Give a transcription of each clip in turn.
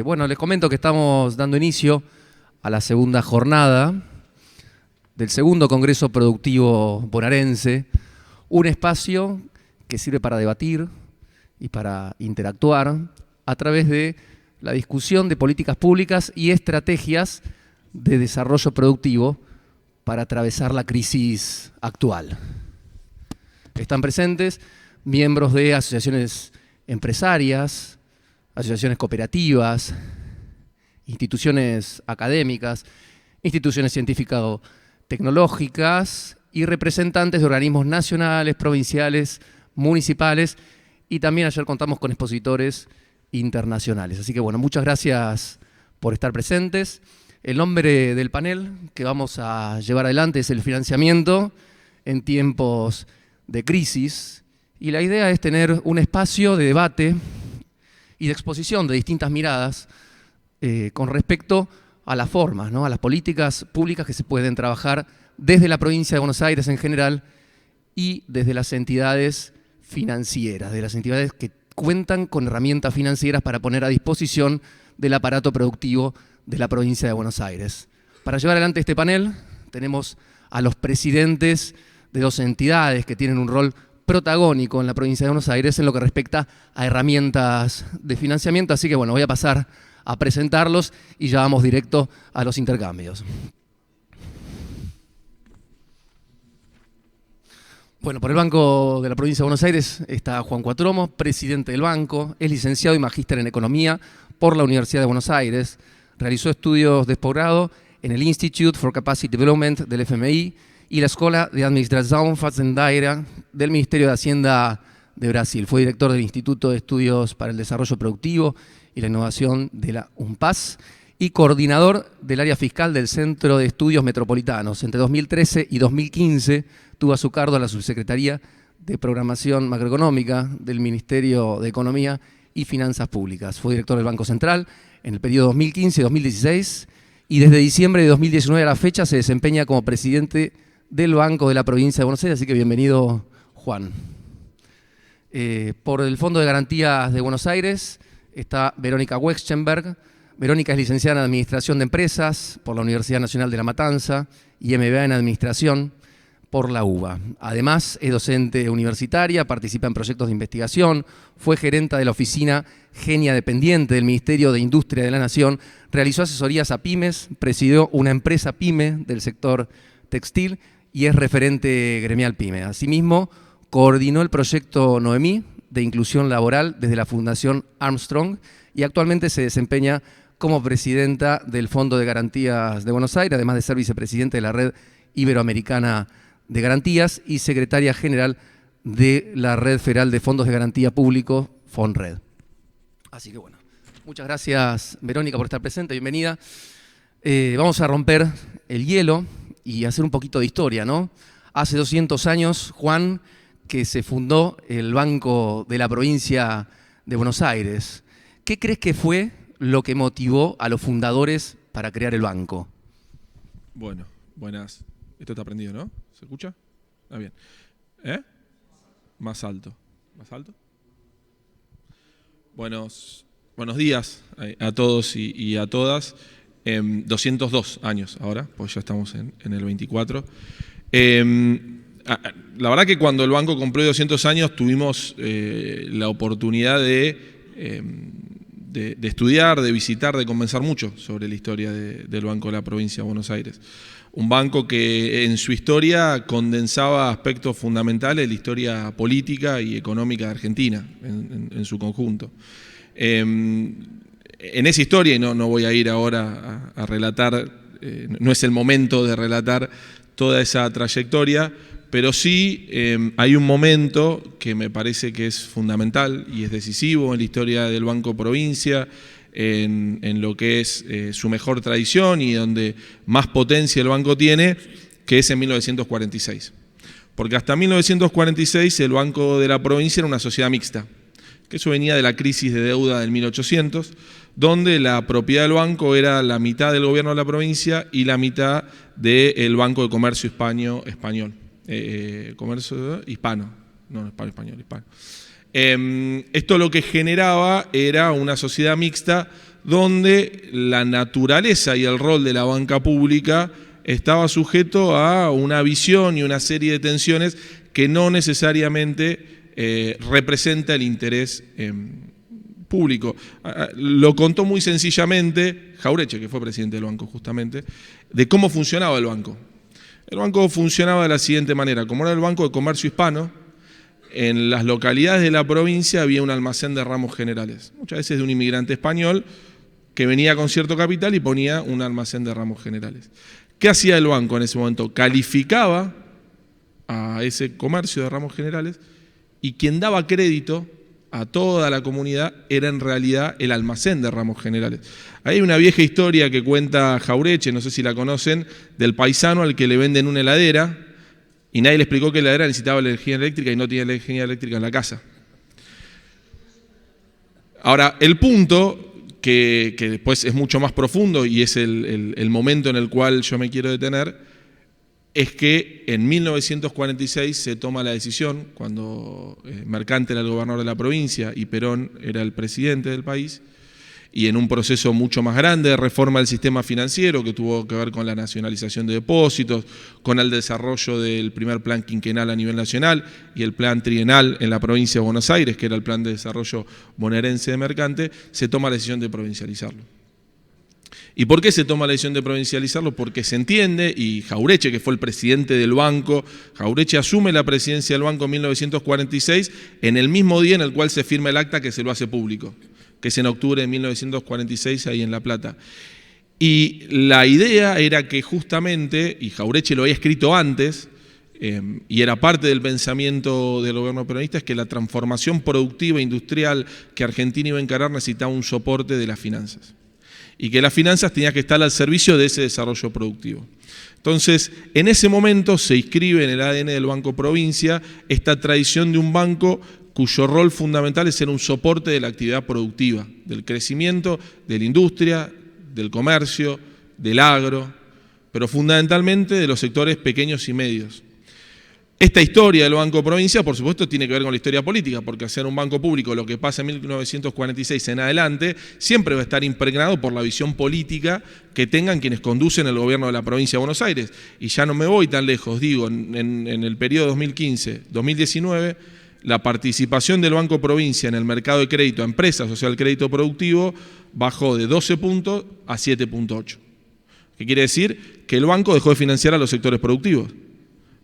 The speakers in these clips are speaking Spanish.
Bueno, les comento que estamos dando inicio a la segunda jornada del segundo Congreso Productivo Bonaerense, un espacio que sirve para debatir y para interactuar a través de la discusión de políticas públicas y estrategias de desarrollo productivo para atravesar la crisis actual. Están presentes miembros de asociaciones empresarias, asociaciones cooperativas, instituciones académicas, instituciones científico-tecnológicas y representantes de organismos nacionales, provinciales, municipales, y también ayer contamos con expositores internacionales. Así que bueno, muchas gracias por estar presentes. El nombre del panel que vamos a llevar adelante es el financiamiento en tiempos de crisis, y la idea es tener un espacio de debate y de exposición de distintas miradas con respecto a las formas, ¿no? A las políticas públicas que se pueden trabajar desde la provincia de Buenos Aires en general y desde las entidades financieras, de las entidades que cuentan con herramientas financieras para poner a disposición del aparato productivo de la provincia de Buenos Aires. Para llevar adelante este panel tenemos a los presidentes de dos entidades que tienen un rol protagónico en la provincia de Buenos Aires en lo que respecta a herramientas de financiamiento, así que bueno, voy a pasar a presentarlos y ya vamos directo a los intercambios. Bueno, por el Banco de la Provincia de Buenos Aires está Juan Cuatromo, presidente del banco, es licenciado y magíster en Economía por la Universidad de Buenos Aires, realizó estudios de posgrado en el Institute for Capacity Development del FMI y la Escuela de Administración Fazendeira del Ministerio de Hacienda de Brasil. Fue director del Instituto de Estudios para el Desarrollo Productivo y la Innovación de la UNPAS y coordinador del área fiscal del Centro de Estudios Metropolitanos. Entre 2013 y 2015 tuvo a su cargo la Subsecretaría de Programación Macroeconómica del Ministerio de Economía y Finanzas Públicas. Fue director del Banco Central en el periodo 2015-2016 y desde diciembre de 2019 a la fecha se desempeña como presidente del Banco de la Provincia de Buenos Aires, así que bienvenido, Juan. Por el Fondo de Garantías de Buenos Aires está Verónica Wexenberg. Verónica es licenciada en Administración de Empresas por la Universidad Nacional de La Matanza y MBA en Administración por la UBA. Además, es docente universitaria, participa en proyectos de investigación, fue gerenta de la oficina Genia dependiente del Ministerio de Industria de la Nación, realizó asesorías a pymes, presidió una empresa pyme del sector textil y es referente gremial pyme. Asimismo, coordinó el proyecto Noemí de inclusión laboral desde la Fundación Armstrong y actualmente se desempeña como presidenta del Fondo de Garantías de Buenos Aires, además de ser vicepresidente de la Red Iberoamericana de Garantías y secretaria general de la Red Federal de Fondos de Garantía Público, FONRED. Así que bueno, muchas gracias, Verónica, por estar presente, bienvenida. Vamos a romper el hielo y hacer un poquito de historia, ¿no? Hace 200 años, Juan, que se fundó el Banco de la Provincia de Buenos Aires. ¿Qué crees que fue lo que motivó a los fundadores para crear el banco? Bueno, buenas. Esto está prendido, ¿no? ¿Se escucha? Ah, bien. Más alto. ¿Más alto? Buenos días a todos y a todas. 202 años ahora, pues ya estamos en el 24. La verdad que cuando el banco cumplió 200 años tuvimos la oportunidad de estudiar, de visitar, de conversar mucho sobre la historia del Banco de la Provincia de Buenos Aires. Un banco que en su historia condensaba aspectos fundamentales de la historia política y económica de Argentina en su conjunto. En esa historia, y no voy a ir ahora a relatar, no es el momento de relatar toda esa trayectoria, pero sí hay un momento que me parece que es fundamental y es decisivo en la historia del Banco Provincia, en lo que es su mejor tradición y donde más potencia el banco tiene, que es en 1946. Porque hasta 1946 el Banco de la Provincia era una sociedad mixta, que eso venía de la crisis de deuda del 1800, donde la propiedad del banco era la mitad del gobierno de la provincia y la mitad del Banco de Comercio Español. Comercio hispano, no español, hispano. Esto lo que generaba era una sociedad mixta donde la naturaleza y el rol de la banca pública estaba sujeto a una visión y una serie de tensiones que no necesariamente representa el interés público. Lo contó muy sencillamente Jauretche, que fue presidente del banco justamente, de cómo funcionaba el banco. El banco funcionaba de la siguiente manera: como era el Banco de Comercio Hispano, en las localidades de la provincia había un almacén de ramos generales, muchas veces de un inmigrante español que venía con cierto capital y ponía un almacén de ramos generales. ¿Qué hacía el banco en ese momento? Calificaba a ese comercio de ramos generales, y quien daba crédito a toda la comunidad era en realidad el almacén de ramos generales. Hay una vieja historia que cuenta Jauretche, no sé si la conocen, del paisano al que le venden una heladera y nadie le explicó que la heladera necesitaba la energía eléctrica y no tenía energía eléctrica en la casa. Ahora, el punto, que después es mucho más profundo y es el momento en el cual yo me quiero detener, es que en 1946 se toma la decisión, cuando Mercante era el gobernador de la provincia y Perón era el presidente del país, y en un proceso mucho más grande de reforma del sistema financiero que tuvo que ver con la nacionalización de depósitos, con el desarrollo del primer plan quinquenal a nivel nacional y el plan trienal en la provincia de Buenos Aires, que era el plan de desarrollo bonaerense de Mercante, se toma la decisión de provincializarlo. ¿Y por qué se toma la decisión de provincializarlo? Porque se entiende, y Jauretche, que fue el presidente del banco, Jauretche asume la presidencia del banco en 1946, en el mismo día en el cual se firma el acta que se lo hace público, que es en octubre de 1946 ahí en La Plata. Y la idea era que justamente, y Jauretche lo había escrito antes, y era parte del pensamiento del gobierno peronista, es que la transformación productiva e industrial que Argentina iba a encarar necesitaba un soporte de las finanzas, y que las finanzas tenían que estar al servicio de ese desarrollo productivo. Entonces, en ese momento se inscribe en el ADN del Banco Provincia esta tradición de un banco cuyo rol fundamental es ser un soporte de la actividad productiva, del crecimiento de la industria, del comercio, del agro, pero fundamentalmente de los sectores pequeños y medios. Esta historia del Banco Provincia, por supuesto, tiene que ver con la historia política, porque hacer un banco público, lo que pasa en 1946 en adelante, siempre va a estar impregnado por la visión política que tengan quienes conducen el gobierno de la provincia de Buenos Aires. Y ya no me voy tan lejos, digo, en el periodo 2015-2019, la participación del Banco Provincia en el mercado de crédito a empresas, o sea, el crédito productivo, bajó de 12 puntos a 7,8. ¿Qué quiere decir? Que el banco dejó de financiar a los sectores productivos.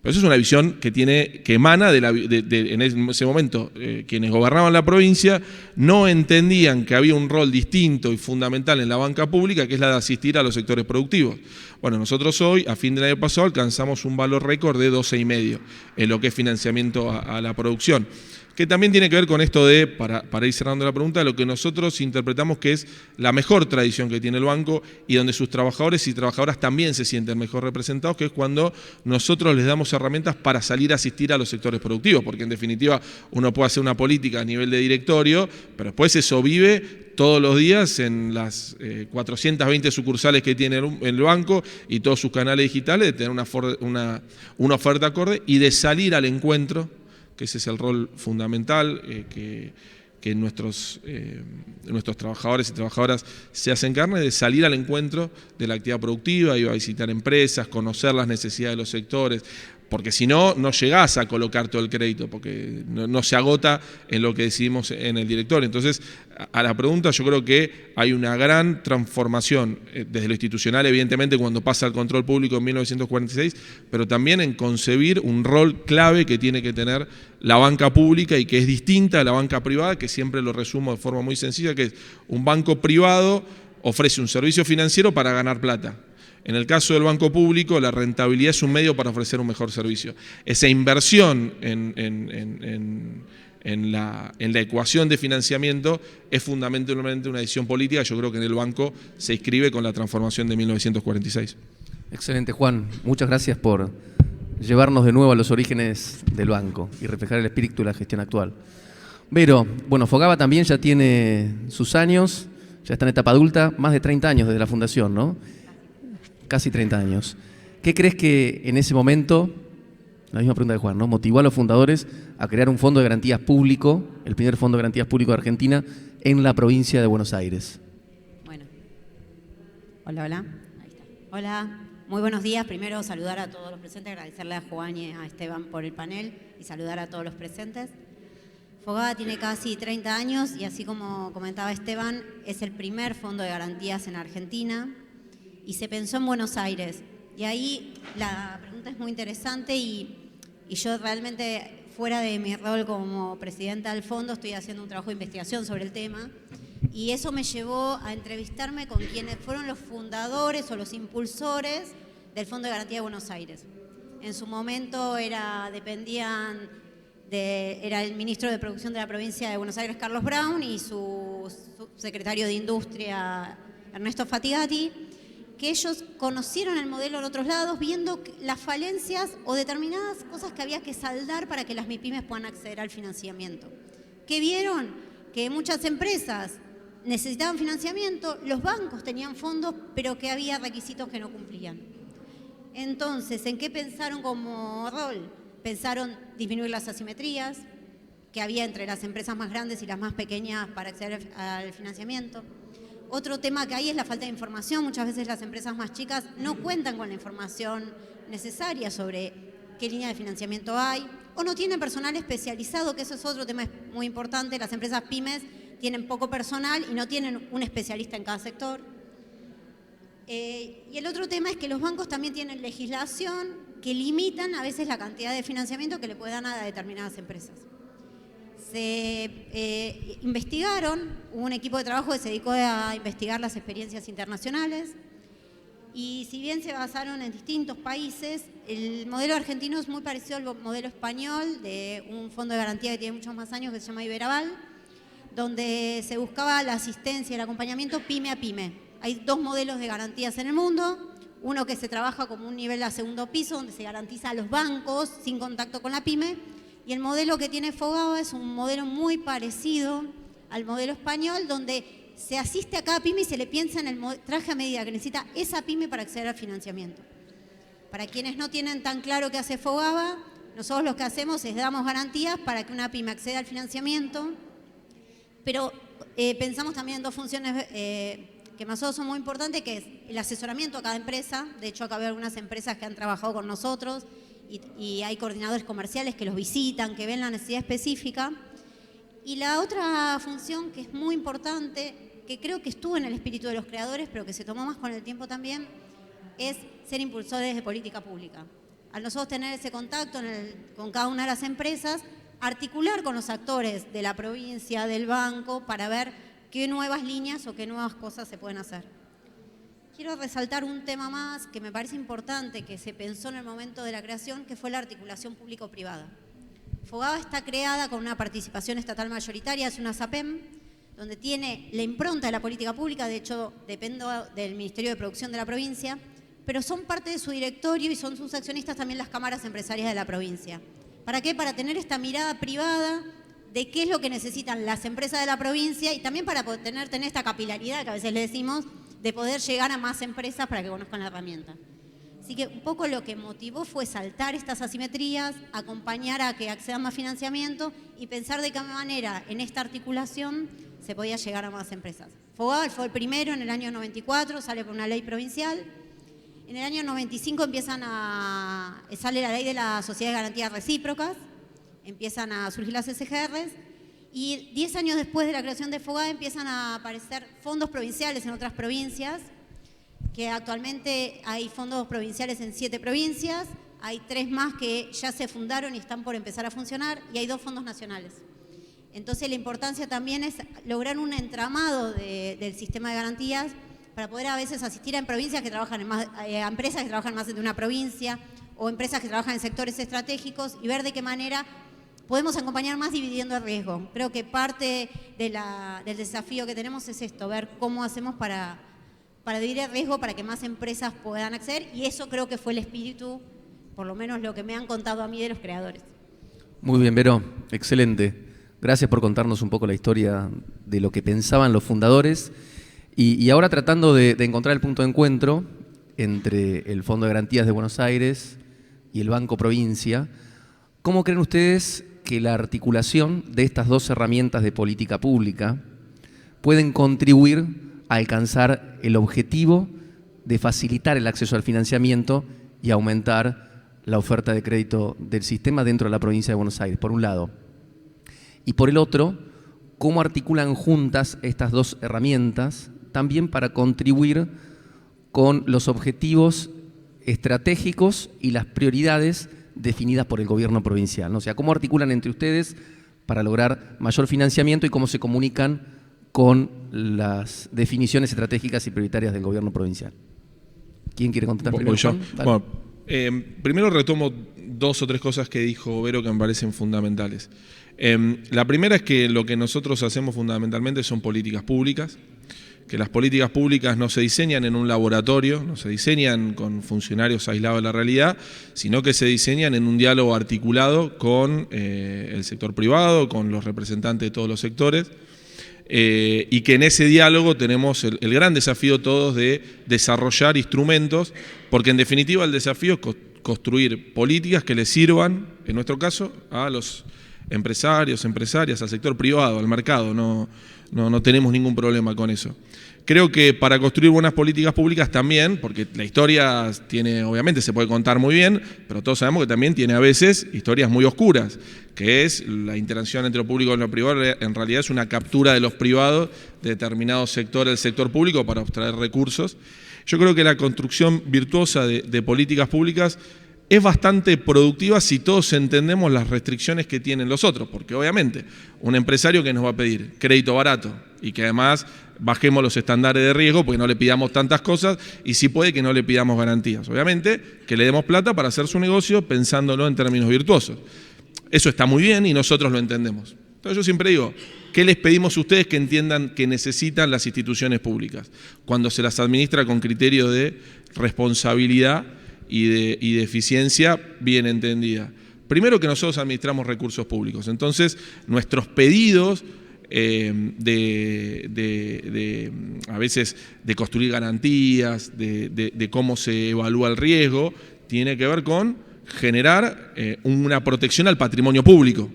Pero eso es una visión que emana en ese momento. Quienes gobernaban la provincia no entendían que había un rol distinto y fundamental en la banca pública, que es la de asistir a los sectores productivos. Bueno, nosotros hoy, a fin del año pasado, alcanzamos un valor récord de 12,5 en lo que es financiamiento a la producción, que también tiene que ver con esto de, para ir cerrando la pregunta, lo que nosotros interpretamos que es la mejor tradición que tiene el banco y donde sus trabajadores y trabajadoras también se sienten mejor representados, que es cuando nosotros les damos herramientas para salir a asistir a los sectores productivos, porque en definitiva uno puede hacer una política a nivel de directorio, pero después eso vive todos los días en las 420 sucursales que tiene el banco y todos sus canales digitales, de tener una oferta acorde y de salir al encuentro, que ese es el rol fundamental que nuestros trabajadores y trabajadoras se hacen carne, de salir al encuentro de la actividad productiva, ir a visitar empresas, conocer las necesidades de los sectores, porque si no, no llegás a colocar todo el crédito, porque no se agota en lo que decidimos en el directorio. Entonces, a la pregunta, yo creo que hay una gran transformación desde lo institucional, evidentemente, cuando pasa al control público en 1946, pero también en concebir un rol clave que tiene que tener la banca pública y que es distinta a la banca privada, que siempre lo resumo de forma muy sencilla, que es un banco privado ofrece un servicio financiero para ganar plata. En el caso del banco público, la rentabilidad es un medio para ofrecer un mejor servicio. Esa inversión en la ecuación de financiamiento es fundamentalmente una decisión política. Yo creo que en el banco se inscribe con la transformación de 1946. Excelente, Juan. Muchas gracias por llevarnos de nuevo a los orígenes del banco y reflejar el espíritu de la gestión actual. Vero, bueno, Fogava también ya tiene sus años, ya está en etapa adulta, más de 30 años desde la fundación, ¿no? Casi 30 años. ¿Qué crees que en ese momento La misma pregunta de Juan, ¿no? Motivó a los fundadores a crear un fondo de garantías público, el primer fondo de garantías público de Argentina, en la provincia de Buenos Aires. Bueno. Hola, hola. Ahí está. Hola, muy buenos días. Primero saludar a todos los presentes, agradecerle a Juan y a Esteban por el panel y saludar a todos los presentes. Fogava tiene casi 30 años y así como comentaba Esteban, es el primer fondo de garantías en Argentina y se pensó en Buenos Aires. Y ahí la pregunta es muy interesante y yo realmente, fuera de mi rol como presidenta del fondo, estoy haciendo un trabajo de investigación sobre el tema y eso me llevó a entrevistarme con quienes fueron los fundadores o los impulsores del Fondo de Garantía de Buenos Aires. En su momento era el ministro de Producción de la provincia de Buenos Aires, Carlos Brown, y su secretario de Industria, Ernesto Fatigati, que ellos conocieron el modelo en otros lados, viendo las falencias o determinadas cosas que había que saldar para que las MIPYMES puedan acceder al financiamiento. ¿Qué vieron? Que muchas empresas necesitaban financiamiento, los bancos tenían fondos, pero que había requisitos que no cumplían. Entonces, ¿en qué pensaron como rol? Pensaron disminuir las asimetrías que había entre las empresas más grandes y las más pequeñas para acceder al financiamiento. Otro tema que hay es la falta de información. Muchas veces las empresas más chicas no cuentan con la información necesaria sobre qué línea de financiamiento hay o no tienen personal especializado, que eso es otro tema muy importante. Las empresas pymes tienen poco personal y no tienen un especialista en cada sector. Y el otro tema es que los bancos también tienen legislación que limitan a veces la cantidad de financiamiento que le puedan dar a determinadas empresas. Se investigaron, hubo un equipo de trabajo que se dedicó a investigar las experiencias internacionales y si bien se basaron en distintos países, el modelo argentino es muy parecido al modelo español de un fondo de garantía que tiene muchos más años que se llama Iberaval, donde se buscaba la asistencia y el acompañamiento pyme a pyme. Hay dos modelos de garantías en el mundo, uno que se trabaja como un nivel a segundo piso, donde se garantiza a los bancos sin contacto con la pyme, y el modelo que tiene Fogava es un modelo muy parecido al modelo español, donde se asiste a cada pyme y se le piensa en el traje a medida que necesita esa pyme para acceder al financiamiento. Para quienes no tienen tan claro qué hace Fogava, nosotros lo que hacemos es damos garantías para que una pyme acceda al financiamiento, pero pensamos también en dos funciones que nosotros son muy importantes, que es el asesoramiento a cada empresa. De hecho, acá veo algunas empresas que han trabajado con nosotros y hay coordinadores comerciales que los visitan, que ven la necesidad específica. Y la otra función que es muy importante, que creo que estuvo en el espíritu de los creadores, pero que se tomó más con el tiempo también, es ser impulsores de política pública. Al nosotros tener ese contacto con cada una de las empresas, articular con los actores de la provincia, del banco, para ver qué nuevas líneas o qué nuevas cosas se pueden hacer. Quiero resaltar un tema más que me parece importante, que se pensó en el momento de la creación, que fue la articulación público-privada. Fogava está creada con una participación estatal mayoritaria, es una SAPEM, donde tiene la impronta de la política pública, de hecho dependo del Ministerio de Producción de la provincia, pero son parte de su directorio y son sus accionistas también las cámaras empresarias de la provincia. ¿Para qué? Para tener esta mirada privada de qué es lo que necesitan las empresas de la provincia y también para poder tener esta capilaridad que a veces le decimos, de poder llegar a más empresas para que conozcan la herramienta. Así que un poco lo que motivó fue saltar estas asimetrías, acompañar a que accedan más financiamiento y pensar de qué manera en esta articulación se podía llegar a más empresas. Fogava fue el primero en el año 94, sale por una ley provincial. En el año 95 sale la ley de la Sociedad de Garantías Recíprocas, empiezan a surgir las SGRs y 10 años después de la creación de Fogava empiezan a aparecer fondos provinciales en otras provincias, que actualmente hay fondos provinciales en 7 provincias, hay 3 más que ya se fundaron y están por empezar a funcionar y hay 2 fondos nacionales. Entonces la importancia también es lograr un entramado del sistema de garantías para poder a veces asistir a provincias que trabajan a empresas que trabajan más de una provincia o empresas que trabajan en sectores estratégicos y ver de qué manera podemos acompañar más dividiendo el riesgo. Creo que parte del desafío que tenemos es esto, ver cómo hacemos para dividir el riesgo para que más empresas puedan acceder y eso creo que fue el espíritu, por lo menos lo que me han contado a mí de los creadores. Muy bien, Vero, excelente. Gracias por contarnos un poco la historia de lo que pensaban los fundadores y ahora tratando de encontrar el punto de encuentro entre el Fondo de Garantías de Buenos Aires y el Banco Provincia, ¿cómo creen ustedes que la articulación de estas dos herramientas de política pública pueden contribuir a alcanzar el objetivo de facilitar el acceso al financiamiento y aumentar la oferta de crédito del sistema dentro de la provincia de Buenos Aires, por un lado? Y por el otro, ¿cómo articulan juntas estas dos herramientas también para contribuir con los objetivos estratégicos y las prioridades definidas por el gobierno provincial, ¿no? O sea, ¿cómo articulan entre ustedes para lograr mayor financiamiento y cómo se comunican con las definiciones estratégicas y prioritarias del gobierno provincial? ¿Quién quiere contestar primero? Bueno, primero retomo 2 o 3 cosas que dijo Vero que me parecen fundamentales. La primera es que lo que nosotros hacemos fundamentalmente son políticas públicas, que las políticas públicas no se diseñan en un laboratorio, no se diseñan con funcionarios aislados de la realidad, sino que se diseñan en un diálogo articulado con el sector privado, con los representantes de todos los sectores, y que en ese diálogo tenemos el gran desafío todos de desarrollar instrumentos, porque en definitiva el desafío es construir políticas que le sirvan, en nuestro caso, a los empresarios, empresarias, al sector privado, al mercado. No tenemos ningún problema con eso. Creo que para construir buenas políticas públicas también, porque la historia tiene, obviamente se puede contar muy bien, pero todos sabemos que también tiene a veces historias muy oscuras, que es la interacción entre lo público y lo privado, en realidad es una captura de los privados de determinados sectores del sector público para obtener recursos. Yo creo que la construcción virtuosa de políticas públicas es bastante productiva si todos entendemos las restricciones que tienen los otros, porque obviamente un empresario que nos va a pedir crédito barato y que además bajemos los estándares de riesgo porque no le pidamos tantas cosas y si puede que no le pidamos garantías. Obviamente que le demos plata para hacer su negocio pensándolo en términos virtuosos. Eso está muy bien y nosotros lo entendemos. Entonces yo siempre digo, ¿qué les pedimos a ustedes que entiendan que necesitan las instituciones públicas? Cuando se las administra con criterio de responsabilidad y de eficiencia bien entendida. Primero que nosotros administramos recursos públicos, entonces nuestros pedidos a veces de construir garantías, de cómo se evalúa el riesgo, tiene que ver con generar una protección al patrimonio público.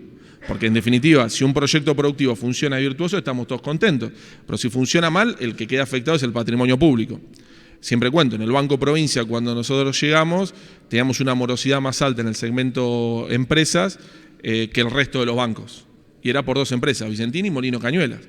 Porque en definitiva, si un proyecto productivo funciona virtuoso, estamos todos contentos. Pero si funciona mal, el que queda afectado es el patrimonio público. Siempre cuento, en el Banco Provincia, cuando nosotros llegamos, teníamos una morosidad más alta en el segmento empresas que el resto de los bancos. Y era por 2 empresas, Vicentín y Molino Cañuelas.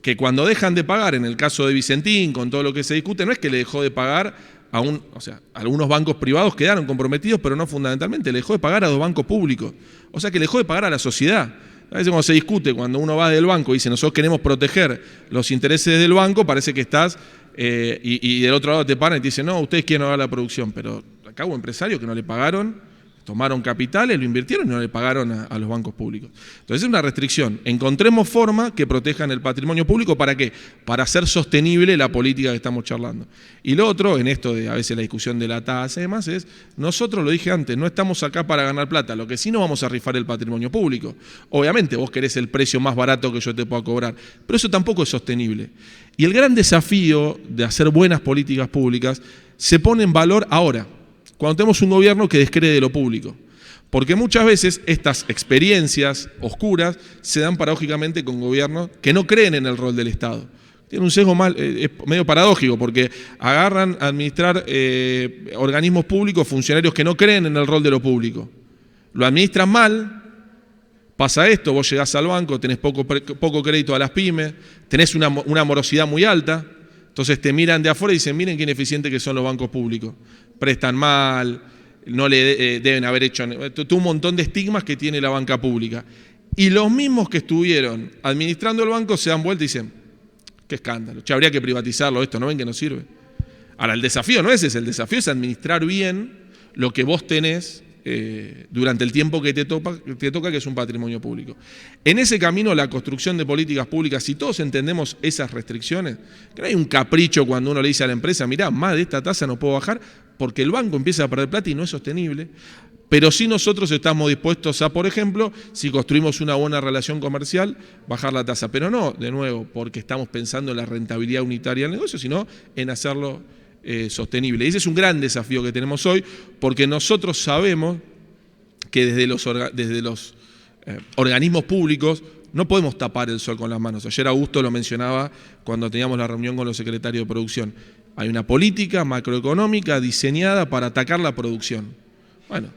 Que cuando dejan de pagar, en el caso de Vicentín, con todo lo que se discute, no es que le dejó de pagar o sea, algunos bancos privados quedaron comprometidos, pero no fundamentalmente, le dejó de pagar a 2 bancos públicos. O sea que le dejó de pagar a la sociedad. A veces cuando se discute, cuando uno va del banco y dice nosotros queremos proteger los intereses del banco, parece que estás, y del otro lado te paran y te dicen no, ustedes quieren dar la producción, pero acá hubo empresarios que no le pagaron, tomaron capitales, lo invirtieron y no le pagaron a los bancos públicos. Entonces es una restricción. Encontremos formas que protejan el patrimonio público. ¿Para qué? Para hacer sostenible la política que estamos charlando. Y lo otro, en esto de a veces la discusión de la tasa y demás, es nosotros, lo dije antes, no estamos acá para ganar plata. Lo que sí no vamos a rifar el patrimonio público. Obviamente vos querés el precio más barato que yo te pueda cobrar, pero eso tampoco es sostenible. Y el gran desafío de hacer buenas políticas públicas se pone en valor ahora, cuando tenemos un gobierno que descree de lo público. Porque muchas veces estas experiencias oscuras se dan paradójicamente con gobiernos que no creen en el rol del Estado. Tiene un sesgo es medio paradójico porque agarran a administrar organismos públicos, funcionarios que no creen en el rol de lo público. Lo administran mal, pasa esto, vos llegás al banco, tenés poco crédito a las pymes, tenés una morosidad muy alta, entonces te miran de afuera y dicen, miren qué ineficientes que son los bancos públicos. Prestan mal, no le deben haber hecho un montón de estigmas que tiene la banca pública. Y los mismos que estuvieron administrando el banco se dan vuelta y dicen, qué escándalo, habría que privatizarlo, esto, ¿no ven que no sirve? Ahora, el desafío no es ese, el desafío es administrar bien lo que vos tenés durante el tiempo que te toca, que es un patrimonio público. En ese camino, la construcción de políticas públicas, si todos entendemos esas restricciones, que no hay un capricho cuando uno le dice a la empresa, mirá, más de esta tasa no puedo bajar, porque el banco empieza a perder plata y no es sostenible, pero sí nosotros estamos dispuestos a, por ejemplo, si construimos una buena relación comercial, bajar la tasa, pero no, de nuevo, porque estamos pensando en la rentabilidad unitaria del negocio, sino en hacerlo sostenible. Y ese es un gran desafío que tenemos hoy, porque nosotros sabemos que desde los organismos públicos no podemos tapar el sol con las manos. Ayer Augusto lo mencionaba cuando teníamos la reunión con los secretarios de producción. Hay una política macroeconómica diseñada para atacar la producción. Bueno,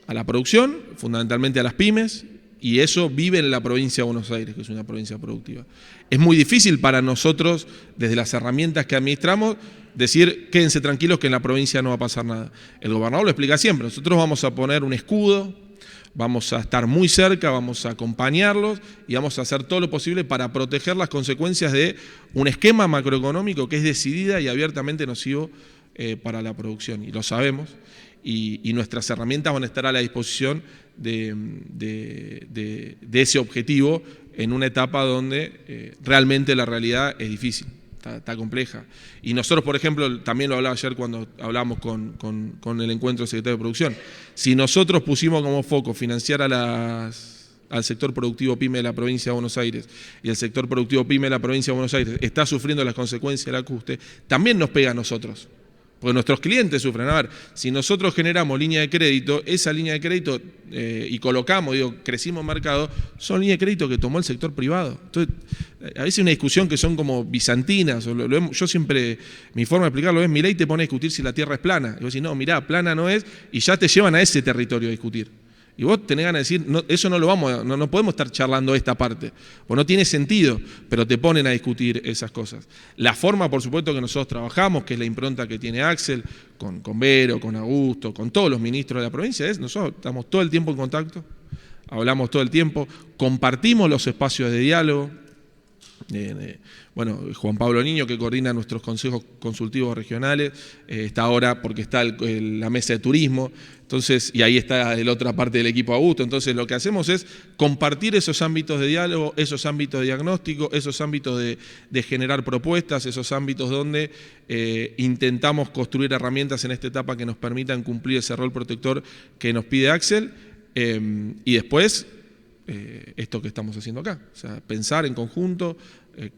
a la producción, fundamentalmente a las pymes, y eso vive en la provincia de Buenos Aires, que es una provincia productiva. Es muy difícil para nosotros, desde las herramientas que administramos, decir, quédense tranquilos que en la provincia no va a pasar nada. El gobernador lo explica siempre, nosotros vamos a poner un escudo, vamos a estar muy cerca, vamos a acompañarlos y vamos a hacer todo lo posible para proteger las consecuencias de un esquema macroeconómico que es decidida y abiertamente nocivo para la producción. Y lo sabemos, y nuestras herramientas van a estar a la disposición de ese objetivo en una etapa donde realmente la realidad es difícil. Está compleja. Y nosotros, por ejemplo, también lo hablaba ayer cuando hablamos con el encuentro del secretario de Producción, si nosotros pusimos como foco financiar al sector productivo PYME de la provincia de Buenos Aires y el sector productivo PYME de la provincia de Buenos Aires está sufriendo las consecuencias del ajuste, también nos pega a nosotros. Porque nuestros clientes sufren. A ver, si nosotros generamos línea de crédito, esa línea de crédito y colocamos, crecimos mercado, son líneas de crédito que tomó el sector privado. Entonces, a veces hay una discusión que son como bizantinas. Yo siempre, mi forma de explicarlo es, Milei te pone a discutir si la tierra es plana. Y vos decís, no, mirá, plana no es, y ya te llevan a ese territorio a discutir. Y vos tenés ganas de decir, no, eso no podemos estar charlando esta parte, pues no tiene sentido, pero te ponen a discutir esas cosas. La forma, por supuesto, que nosotros trabajamos, que es la impronta que tiene Axel, con Vero, con Augusto, con todos los ministros de la provincia, es nosotros estamos todo el tiempo en contacto, hablamos todo el tiempo, compartimos los espacios de diálogo. Bueno, Juan Pablo Niño, que coordina nuestros consejos consultivos regionales, está ahora porque está la mesa de turismo, entonces, y ahí está la otra parte del equipo Augusto. Entonces lo que hacemos es compartir esos ámbitos de diálogo, esos ámbitos de diagnóstico, esos ámbitos de generar propuestas, esos ámbitos donde intentamos construir herramientas en esta etapa que nos permitan cumplir ese rol protector que nos pide Axel, y después esto que estamos haciendo acá, o sea, pensar en conjunto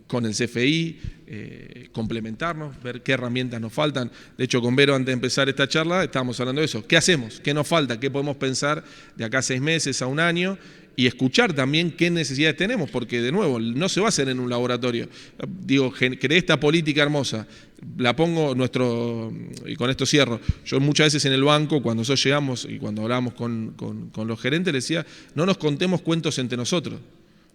con el CFI, complementarnos, ver qué herramientas nos faltan. De hecho, con Vero, antes de empezar esta charla, estábamos hablando de eso. ¿Qué hacemos? ¿Qué nos falta? ¿Qué podemos pensar de acá a 6 meses, a un año? Y escuchar también qué necesidades tenemos, porque de nuevo, no se va a hacer en un laboratorio. Digo, creé esta política hermosa, la pongo y con esto cierro. Yo muchas veces en el banco, cuando nosotros llegamos y cuando hablábamos con los gerentes, les decía, no nos contemos cuentos entre nosotros.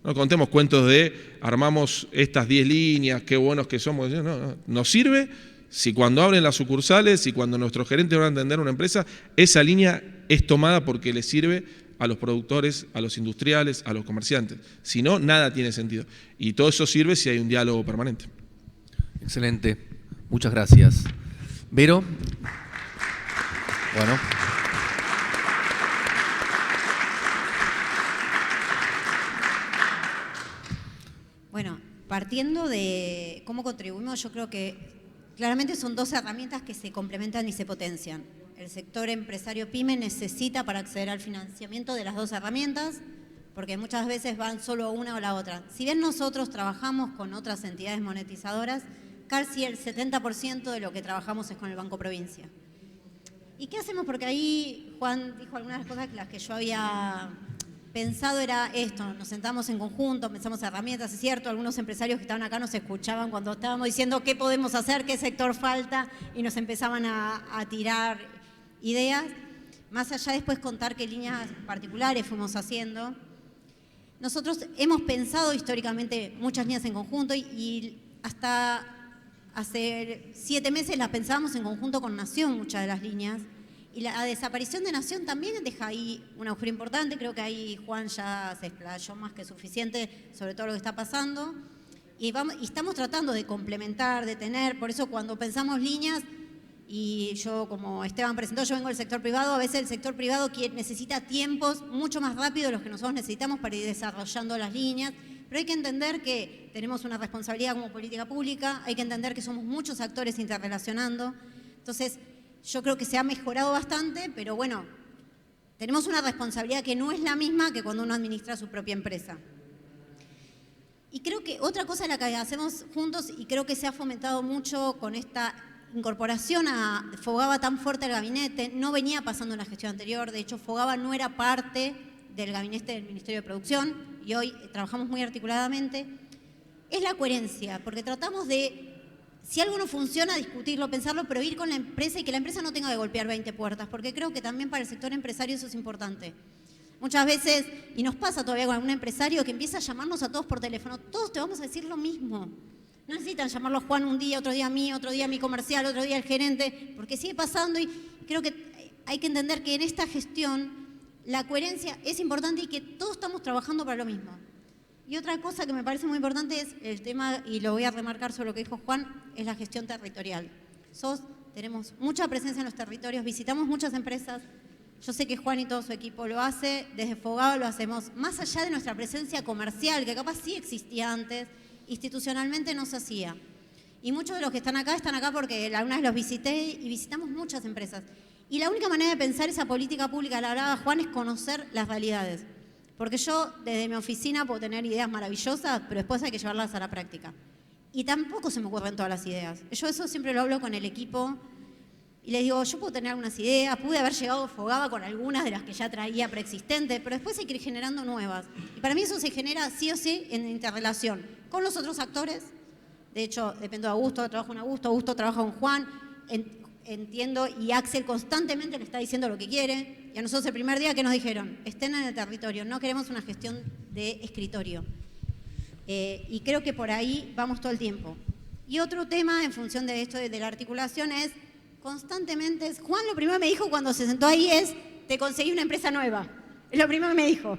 No contemos cuentos de armamos estas 10 líneas, qué buenos que somos. No, nos sirve si cuando abren las sucursales y cuando nuestros gerentes van a atender una empresa, esa línea es tomada porque les sirve a los productores, a los industriales, a los comerciantes. Si no, nada tiene sentido. Y todo eso sirve si hay un diálogo permanente. Excelente. Muchas gracias. Vero. Bueno. Bueno, partiendo de cómo contribuimos, yo creo que claramente son 2 herramientas que se complementan y se potencian. El sector empresario PYME necesita para acceder al financiamiento de las 2 herramientas, porque muchas veces van solo a una o la otra. Si bien nosotros trabajamos con otras entidades monetizadoras, casi el 70% de lo que trabajamos es con el Banco Provincia. ¿Y qué hacemos? Porque ahí Juan dijo algunas cosas que las que yo había pensado era esto, nos sentamos en conjunto, pensamos herramientas, es cierto, algunos empresarios que estaban acá nos escuchaban cuando estábamos diciendo qué podemos hacer, qué sector falta, y nos empezaban a tirar ideas. Más allá después contar qué líneas particulares fuimos haciendo. Nosotros hemos pensado históricamente muchas líneas en conjunto y hasta hace 7 meses las pensábamos en conjunto con Nación, muchas de las líneas. Y la desaparición de Nación también deja ahí un agujero importante. Creo que ahí Juan ya se explayó más que suficiente sobre todo lo que está pasando. Y estamos tratando de complementar, de tener, por eso cuando pensamos líneas, y yo como Esteban presentó, yo vengo del sector privado, a veces el sector privado necesita tiempos mucho más rápidos de los que nosotros necesitamos para ir desarrollando las líneas. Pero hay que entender que tenemos una responsabilidad como política pública, hay que entender que somos muchos actores interrelacionando. Entonces, yo creo que se ha mejorado bastante, pero bueno, tenemos una responsabilidad que no es la misma que cuando uno administra su propia empresa. Y creo que otra cosa la que hacemos juntos, y creo que se ha fomentado mucho con esta incorporación a Fogava tan fuerte al gabinete no venía pasando en la gestión anterior. De hecho, Fogava no era parte del gabinete del Ministerio de Producción y hoy trabajamos muy articuladamente. Es la coherencia, porque tratamos de, si algo no funciona, discutirlo, pensarlo, pero ir con la empresa y que la empresa no tenga que golpear 20 puertas, porque creo que también para el sector empresario eso es importante. Muchas veces, y nos pasa todavía con algún empresario que empieza a llamarnos a todos por teléfono, todos te vamos a decir lo mismo. No necesitan llamarlo a Juan un día, otro día a mí, otro día a mi comercial, otro día al gerente, porque sigue pasando y creo que hay que entender que en esta gestión la coherencia es importante y que todos estamos trabajando para lo mismo. Y otra cosa que me parece muy importante es el tema, y lo voy a remarcar sobre lo que dijo Juan, es la gestión territorial. Tenemos mucha presencia en los territorios, visitamos muchas empresas. Yo sé que Juan y todo su equipo lo hace, desde Fogava lo hacemos, más allá de nuestra presencia comercial, que capaz sí existía antes, institucionalmente no se hacía. Y muchos de los que están acá porque alguna vez los visité y visitamos muchas empresas. Y la única manera de pensar esa política pública, la hablaba Juan, es conocer las realidades. Porque yo desde mi oficina puedo tener ideas maravillosas, pero después hay que llevarlas a la práctica. Y tampoco se me ocurren todas las ideas. Yo eso siempre lo hablo con el equipo. Y les digo, yo puedo tener algunas ideas, pude haber llegado a Fogava con algunas de las que ya traía preexistentes, pero después hay que ir generando nuevas. Y para mí eso se genera sí o sí en interrelación con los otros actores. De hecho, dependo de Augusto, trabajo con Augusto trabaja con Juan, entiendo, y Axel constantemente le está diciendo lo que quiere. Y a nosotros el primer día que nos dijeron, estén en el territorio, no queremos una gestión de escritorio. Y creo que por ahí vamos todo el tiempo. Y otro tema en función de esto de la articulación es, constantemente, Juan lo primero que me dijo cuando se sentó ahí es, te conseguí una empresa nueva. Es lo primero que me dijo.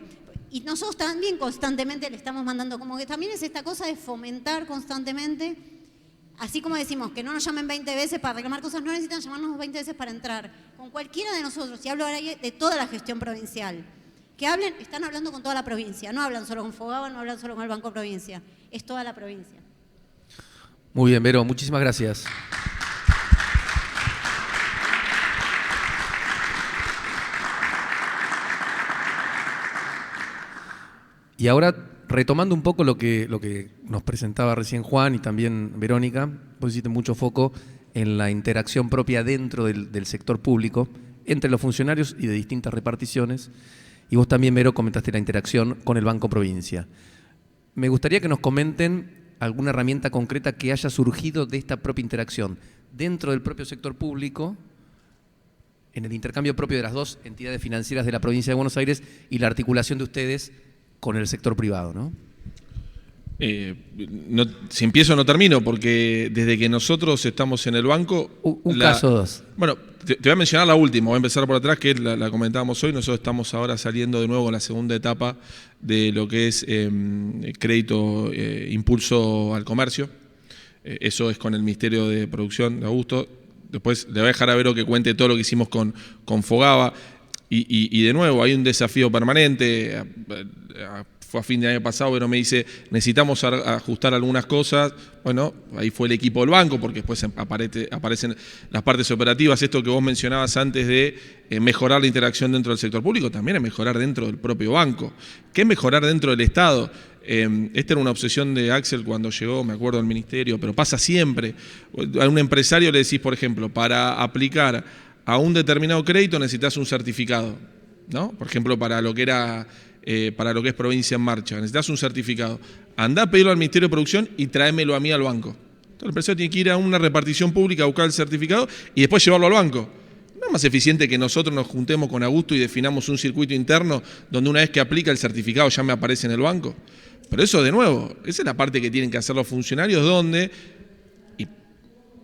Y nosotros también constantemente le estamos mandando, como que también es esta cosa de fomentar constantemente, así como decimos que no nos llamen 20 veces para reclamar cosas, no necesitan llamarnos 20 veces para entrar. Con cualquiera de nosotros, y hablo ahora de toda la gestión provincial, que hablen, están hablando con toda la provincia, no hablan solo con Fogava, no hablan solo con el Banco Provincia, es toda la provincia. Muy bien, Vero, muchísimas gracias. Y ahora, retomando un poco lo que nos presentaba recién Juan y también Verónica, vos hiciste mucho foco en la interacción propia dentro del sector público, entre los funcionarios y de distintas reparticiones, y vos también, Vero, comentaste la interacción con el Banco Provincia. Me gustaría que nos comenten alguna herramienta concreta que haya surgido de esta propia interacción dentro del propio sector público, en el intercambio propio de las dos entidades financieras de la provincia de Buenos Aires y la articulación de ustedes con el sector privado, ¿no? Si empiezo no termino, porque desde que nosotros estamos en el banco... Un caso o dos. Bueno, te voy a mencionar la última, voy a empezar por atrás, que la comentábamos hoy. Nosotros estamos ahora saliendo de nuevo con la segunda etapa de lo que es crédito impulso al comercio. Eso es con el Ministerio de Producción de Augusto. Después le voy a dejar a Vero que cuente todo lo que hicimos con Fogava. Y de nuevo, hay un desafío permanente. Fue a fin de año pasado, Vero me dice, necesitamos ajustar algunas cosas. Bueno, ahí fue el equipo del banco, porque después aparecen las partes operativas. Esto que vos mencionabas antes de mejorar la interacción dentro del sector público, también es mejorar dentro del propio banco. ¿Qué es mejorar dentro del Estado? Esta era una obsesión de Axel cuando llegó, me acuerdo, al ministerio, pero pasa siempre. A un empresario le decís, por ejemplo, para aplicar a un determinado crédito necesitas un certificado, ¿no? Por ejemplo, para lo que es Provincia en Marcha, necesitas un certificado. Andá a pedirlo al Ministerio de Producción y tráemelo a mí al banco. Entonces el empresario tiene que ir a una repartición pública a buscar el certificado y después llevarlo al banco. ¿No es más eficiente que nosotros nos juntemos con Augusto y definamos un circuito interno donde una vez que aplica el certificado ya me aparece en el banco? Pero eso, de nuevo, esa es la parte que tienen que hacer los funcionarios, donde, y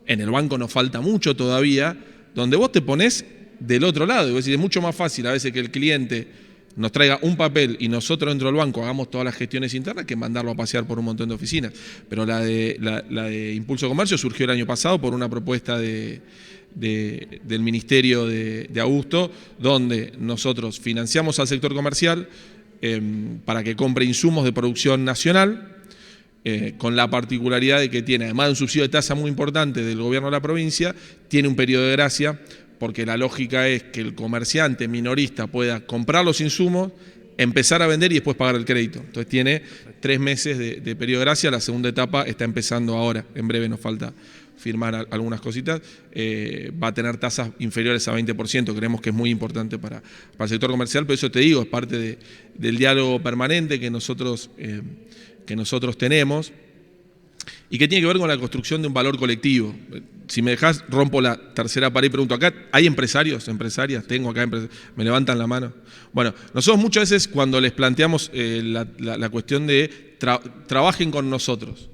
en el banco nos falta mucho todavía, donde vos te ponés del otro lado. Y vos decís, es mucho más fácil a veces que el cliente nos traiga un papel y nosotros dentro del banco hagamos todas las gestiones internas que mandarlo a pasear por un montón de oficinas. Pero la de Impulso Comercio surgió el año pasado por una propuesta del Ministerio de Augusto, donde nosotros financiamos al sector comercial para que compre insumos de producción nacional, con la particularidad de que tiene, además de un subsidio de tasa muy importante del gobierno de la provincia, tiene un periodo de gracia, porque la lógica es que el comerciante minorista pueda comprar los insumos, empezar a vender y después pagar el crédito. Entonces tiene 3 meses de periodo de gracia, la segunda etapa está empezando ahora, en breve nos falta firmar algunas cositas, va a tener tasas inferiores a 20%. Creemos que es muy importante para el sector comercial, pero eso te digo, es parte del diálogo permanente que nosotros tenemos y que tiene que ver con la construcción de un valor colectivo. Si me dejás, rompo la tercera pared y pregunto, ¿acá hay empresarios, empresarias? Tengo acá empresarios, me levantan la mano. Bueno, nosotros muchas veces cuando les planteamos la cuestión de trabajen con nosotros.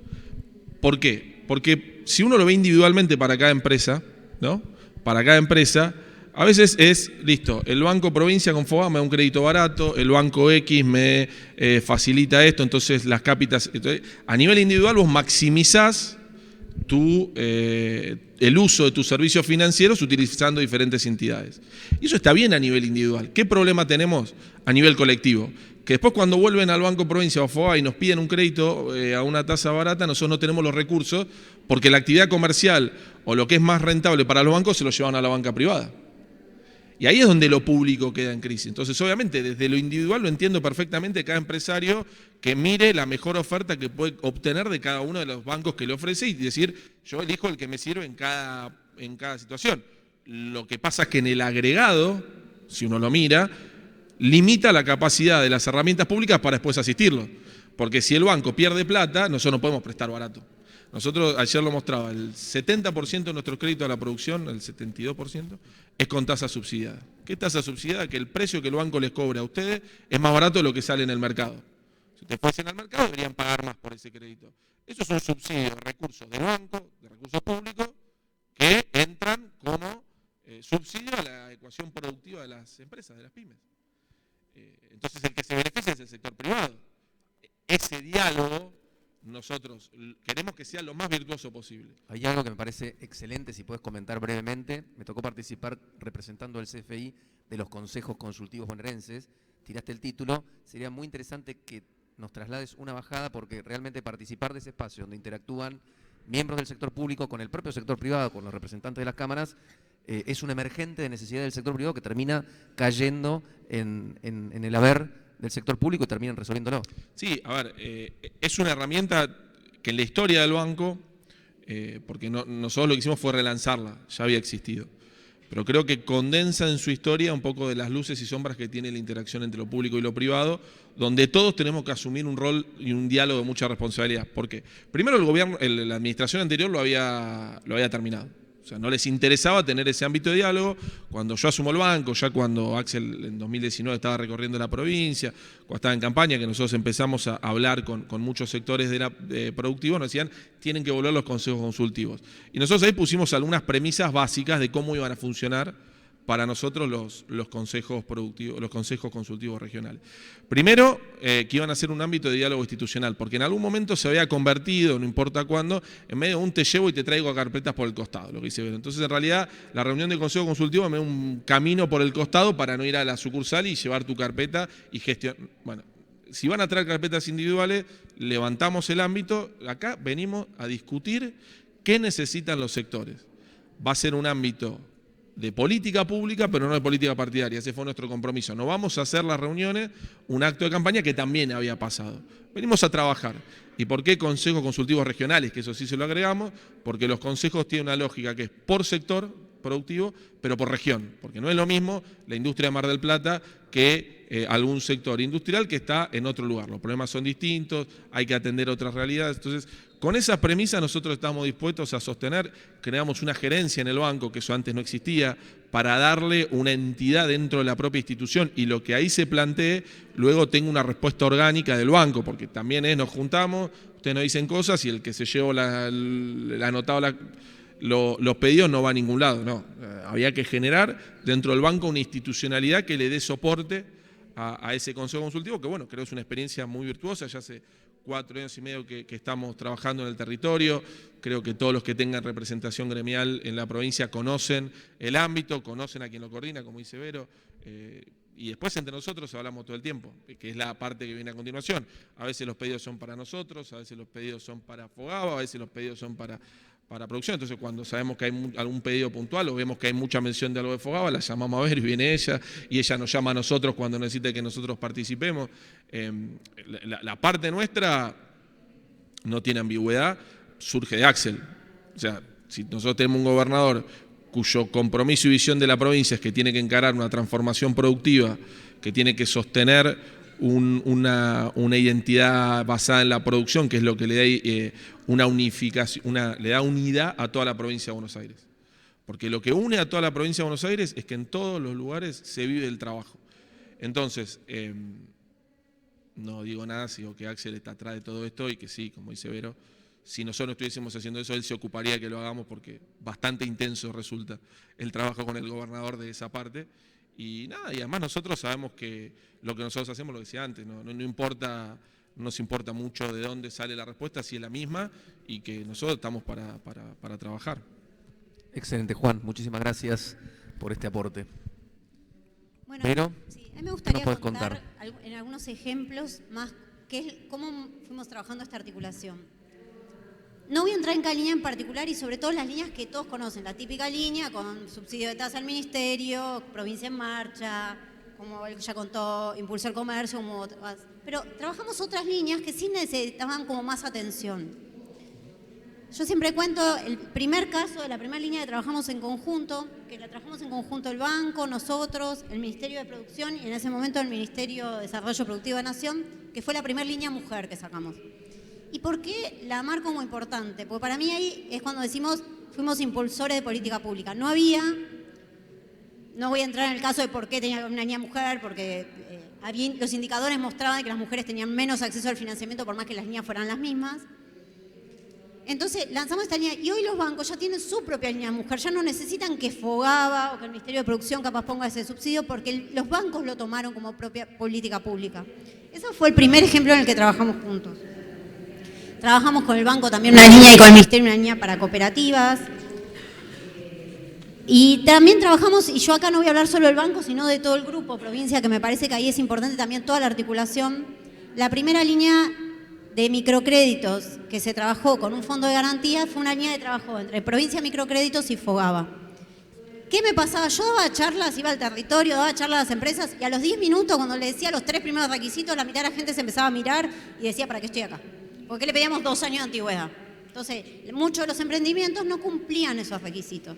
¿Por qué? Porque si uno lo ve individualmente para cada empresa, ¿no? Para cada empresa, a veces es, listo, el Banco Provincia con Fogava me da un crédito barato, el Banco X me facilita esto, entonces las cápitas. A nivel individual vos maximizás el uso de tus servicios financieros utilizando diferentes entidades. Y eso está bien a nivel individual. ¿Qué problema tenemos a nivel colectivo? Que después cuando vuelven al Banco Provincia o Fogava y nos piden un crédito a una tasa barata, nosotros no tenemos los recursos porque la actividad comercial o lo que es más rentable para los bancos se lo llevan a la banca privada. Y ahí es donde lo público queda en crisis. Entonces, obviamente, desde lo individual lo entiendo perfectamente cada empresario que mire la mejor oferta que puede obtener de cada uno de los bancos que le ofrece y decir, yo elijo el que me sirve en cada situación. Lo que pasa es que en el agregado, si uno lo mira, limita la capacidad de las herramientas públicas para después asistirlo. Porque si el banco pierde plata, nosotros no podemos prestar barato. Nosotros, ayer lo mostraba, el 70% de nuestros créditos a la producción, el 72%, es con tasa subsidiada. ¿Qué tasa subsidiada? Que el precio que el banco les cobra a ustedes es más barato de lo que sale en el mercado. Si ustedes fuesen al mercado, deberían pagar más por ese crédito. Eso es un subsidio de recursos del banco, de recursos públicos, que entran como subsidio a la ecuación productiva de las empresas, de las pymes. Entonces, el que se beneficia es el sector privado. Ese diálogo nosotros queremos que sea lo más virtuoso posible. Hay algo que me parece excelente, si puedes comentar brevemente. Me tocó participar representando al CFI de los consejos consultivos bonaerenses. Tiraste el título. Sería muy interesante que nos traslades una bajada porque realmente participar de ese espacio donde interactúan miembros del sector público con el propio sector privado, con los representantes de las cámaras, es un emergente de necesidad del sector privado que termina cayendo en el haber del sector público y terminan resolviéndolo. Sí, a ver, es una herramienta que en la historia del banco, porque nosotros lo que hicimos fue relanzarla, ya había existido, pero creo que condensa en su historia un poco de las luces y sombras que tiene la interacción entre lo público y lo privado, donde todos tenemos que asumir un rol y un diálogo de mucha responsabilidad. ¿Por qué? Primero el gobierno, la administración anterior lo había terminado. O sea, no les interesaba tener ese ámbito de diálogo. Cuando yo asumo el banco, ya cuando Axel en 2019 estaba recorriendo la provincia, cuando estaba en campaña, que nosotros empezamos a hablar con muchos sectores productivos, nos decían, tienen que volver los consejos consultivos. Y nosotros ahí pusimos algunas premisas básicas de cómo iban a funcionar para nosotros los consejos productivos, los consejos consultivos regionales. Primero, que iban a ser un ámbito de diálogo institucional, porque en algún momento se había convertido, no importa cuándo, en medio de un te llevo y te traigo a carpetas por el costado, lo que dice Vero. Entonces, en realidad, la reunión de consejo consultivo me da un camino por el costado para no ir a la sucursal y llevar tu carpeta y gestionar. Bueno, si van a traer carpetas individuales, levantamos el ámbito. Acá venimos a discutir qué necesitan los sectores. Va a ser un ámbito de política pública, pero no de política partidaria. Ese fue nuestro compromiso. No vamos a hacer las reuniones un acto de campaña que también había pasado. Venimos a trabajar. ¿Y por qué consejos consultivos regionales? Que eso sí se lo agregamos, porque los consejos tienen una lógica que es por sector productivo, pero por región, porque no es lo mismo la industria de Mar del Plata que algún sector industrial que está en otro lugar. Los problemas son distintos, hay que atender otras realidades. Entonces, con esas premisas nosotros estamos dispuestos a sostener, creamos una gerencia en el banco, que eso antes no existía, para darle una entidad dentro de la propia institución y lo que ahí se plantee, luego tenga una respuesta orgánica del banco, porque también nos juntamos, ustedes nos dicen cosas y el que se llevó los pedidos no va a ningún lado, no. Había que generar dentro del banco una institucionalidad que le dé soporte a ese consejo consultivo, que bueno, creo que es una experiencia muy virtuosa, ya hace 4 años y medio que estamos trabajando en el territorio. Creo que todos los que tengan representación gremial en la provincia conocen el ámbito, conocen a quien lo coordina, como dice Vero, y después entre nosotros hablamos todo el tiempo, que es la parte que viene a continuación. A veces los pedidos son para nosotros, a veces los pedidos son para Fogava, a veces los pedidos son para producción. Entonces, cuando sabemos que hay algún pedido puntual o vemos que hay mucha mención de algo de Fogava, la llamamos a ver y viene ella, y ella nos llama a nosotros cuando necesita que nosotros participemos. La parte nuestra no tiene ambigüedad, surge de Axel. O sea, Si nosotros tenemos un gobernador cuyo compromiso y visión de la provincia es que tiene que encarar una transformación productiva, que tiene que sostener una identidad basada en la producción, que es lo que le da una unificación, le da unidad a toda la provincia de Buenos Aires. Porque lo que une a toda la provincia de Buenos Aires es que en todos los lugares se vive el trabajo. Entonces, no digo nada, digo que Axel está atrás de todo esto y que sí, como dice Vero, si nosotros no estuviésemos haciendo eso, él se ocuparía de que lo hagamos porque bastante intenso resulta el trabajo con el gobernador de esa parte. Y nada, y además nosotros sabemos que lo que nosotros hacemos, lo decía antes, no importa, no nos importa mucho de dónde sale la respuesta, si es la misma y que nosotros estamos para trabajar. Excelente, Juan, muchísimas gracias por este aporte. Bueno, Pero, sí, a mí me gustaría ¿qué nos puedes contar contar? en algunos ejemplos más cómo fuimos trabajando esta articulación. No voy a entrar en cada línea en particular y sobre todo las líneas que todos conocen, la típica línea con subsidio de tasa al ministerio, provincia en marcha, como él ya contó, impulso al comercio, pero trabajamos otras líneas que sí necesitaban como más atención. Yo siempre cuento el primer caso de la primera línea que trabajamos en conjunto, que la trabajamos en conjunto el banco, nosotros, el Ministerio de Producción y en ese momento el Ministerio de Desarrollo Productivo de Nación, que fue la primera línea mujer que sacamos. ¿Y por qué la marco como importante? Porque para mí ahí es cuando decimos fuimos impulsores de política pública. No voy a entrar en el caso de por qué tenía una línea mujer, porque los indicadores mostraban que las mujeres tenían menos acceso al financiamiento por más que las líneas fueran las mismas. Entonces lanzamos esta línea y hoy los bancos ya tienen su propia línea mujer, ya no necesitan que Fogaba o que el Ministerio de Producción capaz ponga ese subsidio porque los bancos lo tomaron como propia política pública. Ese fue el primer ejemplo en el que trabajamos juntos. Trabajamos con el banco también una línea y con el Ministerio una línea para cooperativas. Y también trabajamos, y yo acá no voy a hablar solo del banco, sino de todo el grupo provincia, que me parece que ahí es importante también toda la articulación. La primera línea de microcréditos que se trabajó con un fondo de garantía fue una línea de trabajo entre Provincia Microcréditos y Fogaba. ¿Qué me pasaba? Yo daba charlas, iba al territorio, daba charlas a las empresas y a los 10 minutos, cuando le decía los 3 primeros requisitos, la mitad de la gente se empezaba a mirar y decía, ¿para qué estoy acá? Porque le pedíamos 2 años de antigüedad. Entonces, muchos de los emprendimientos no cumplían esos requisitos.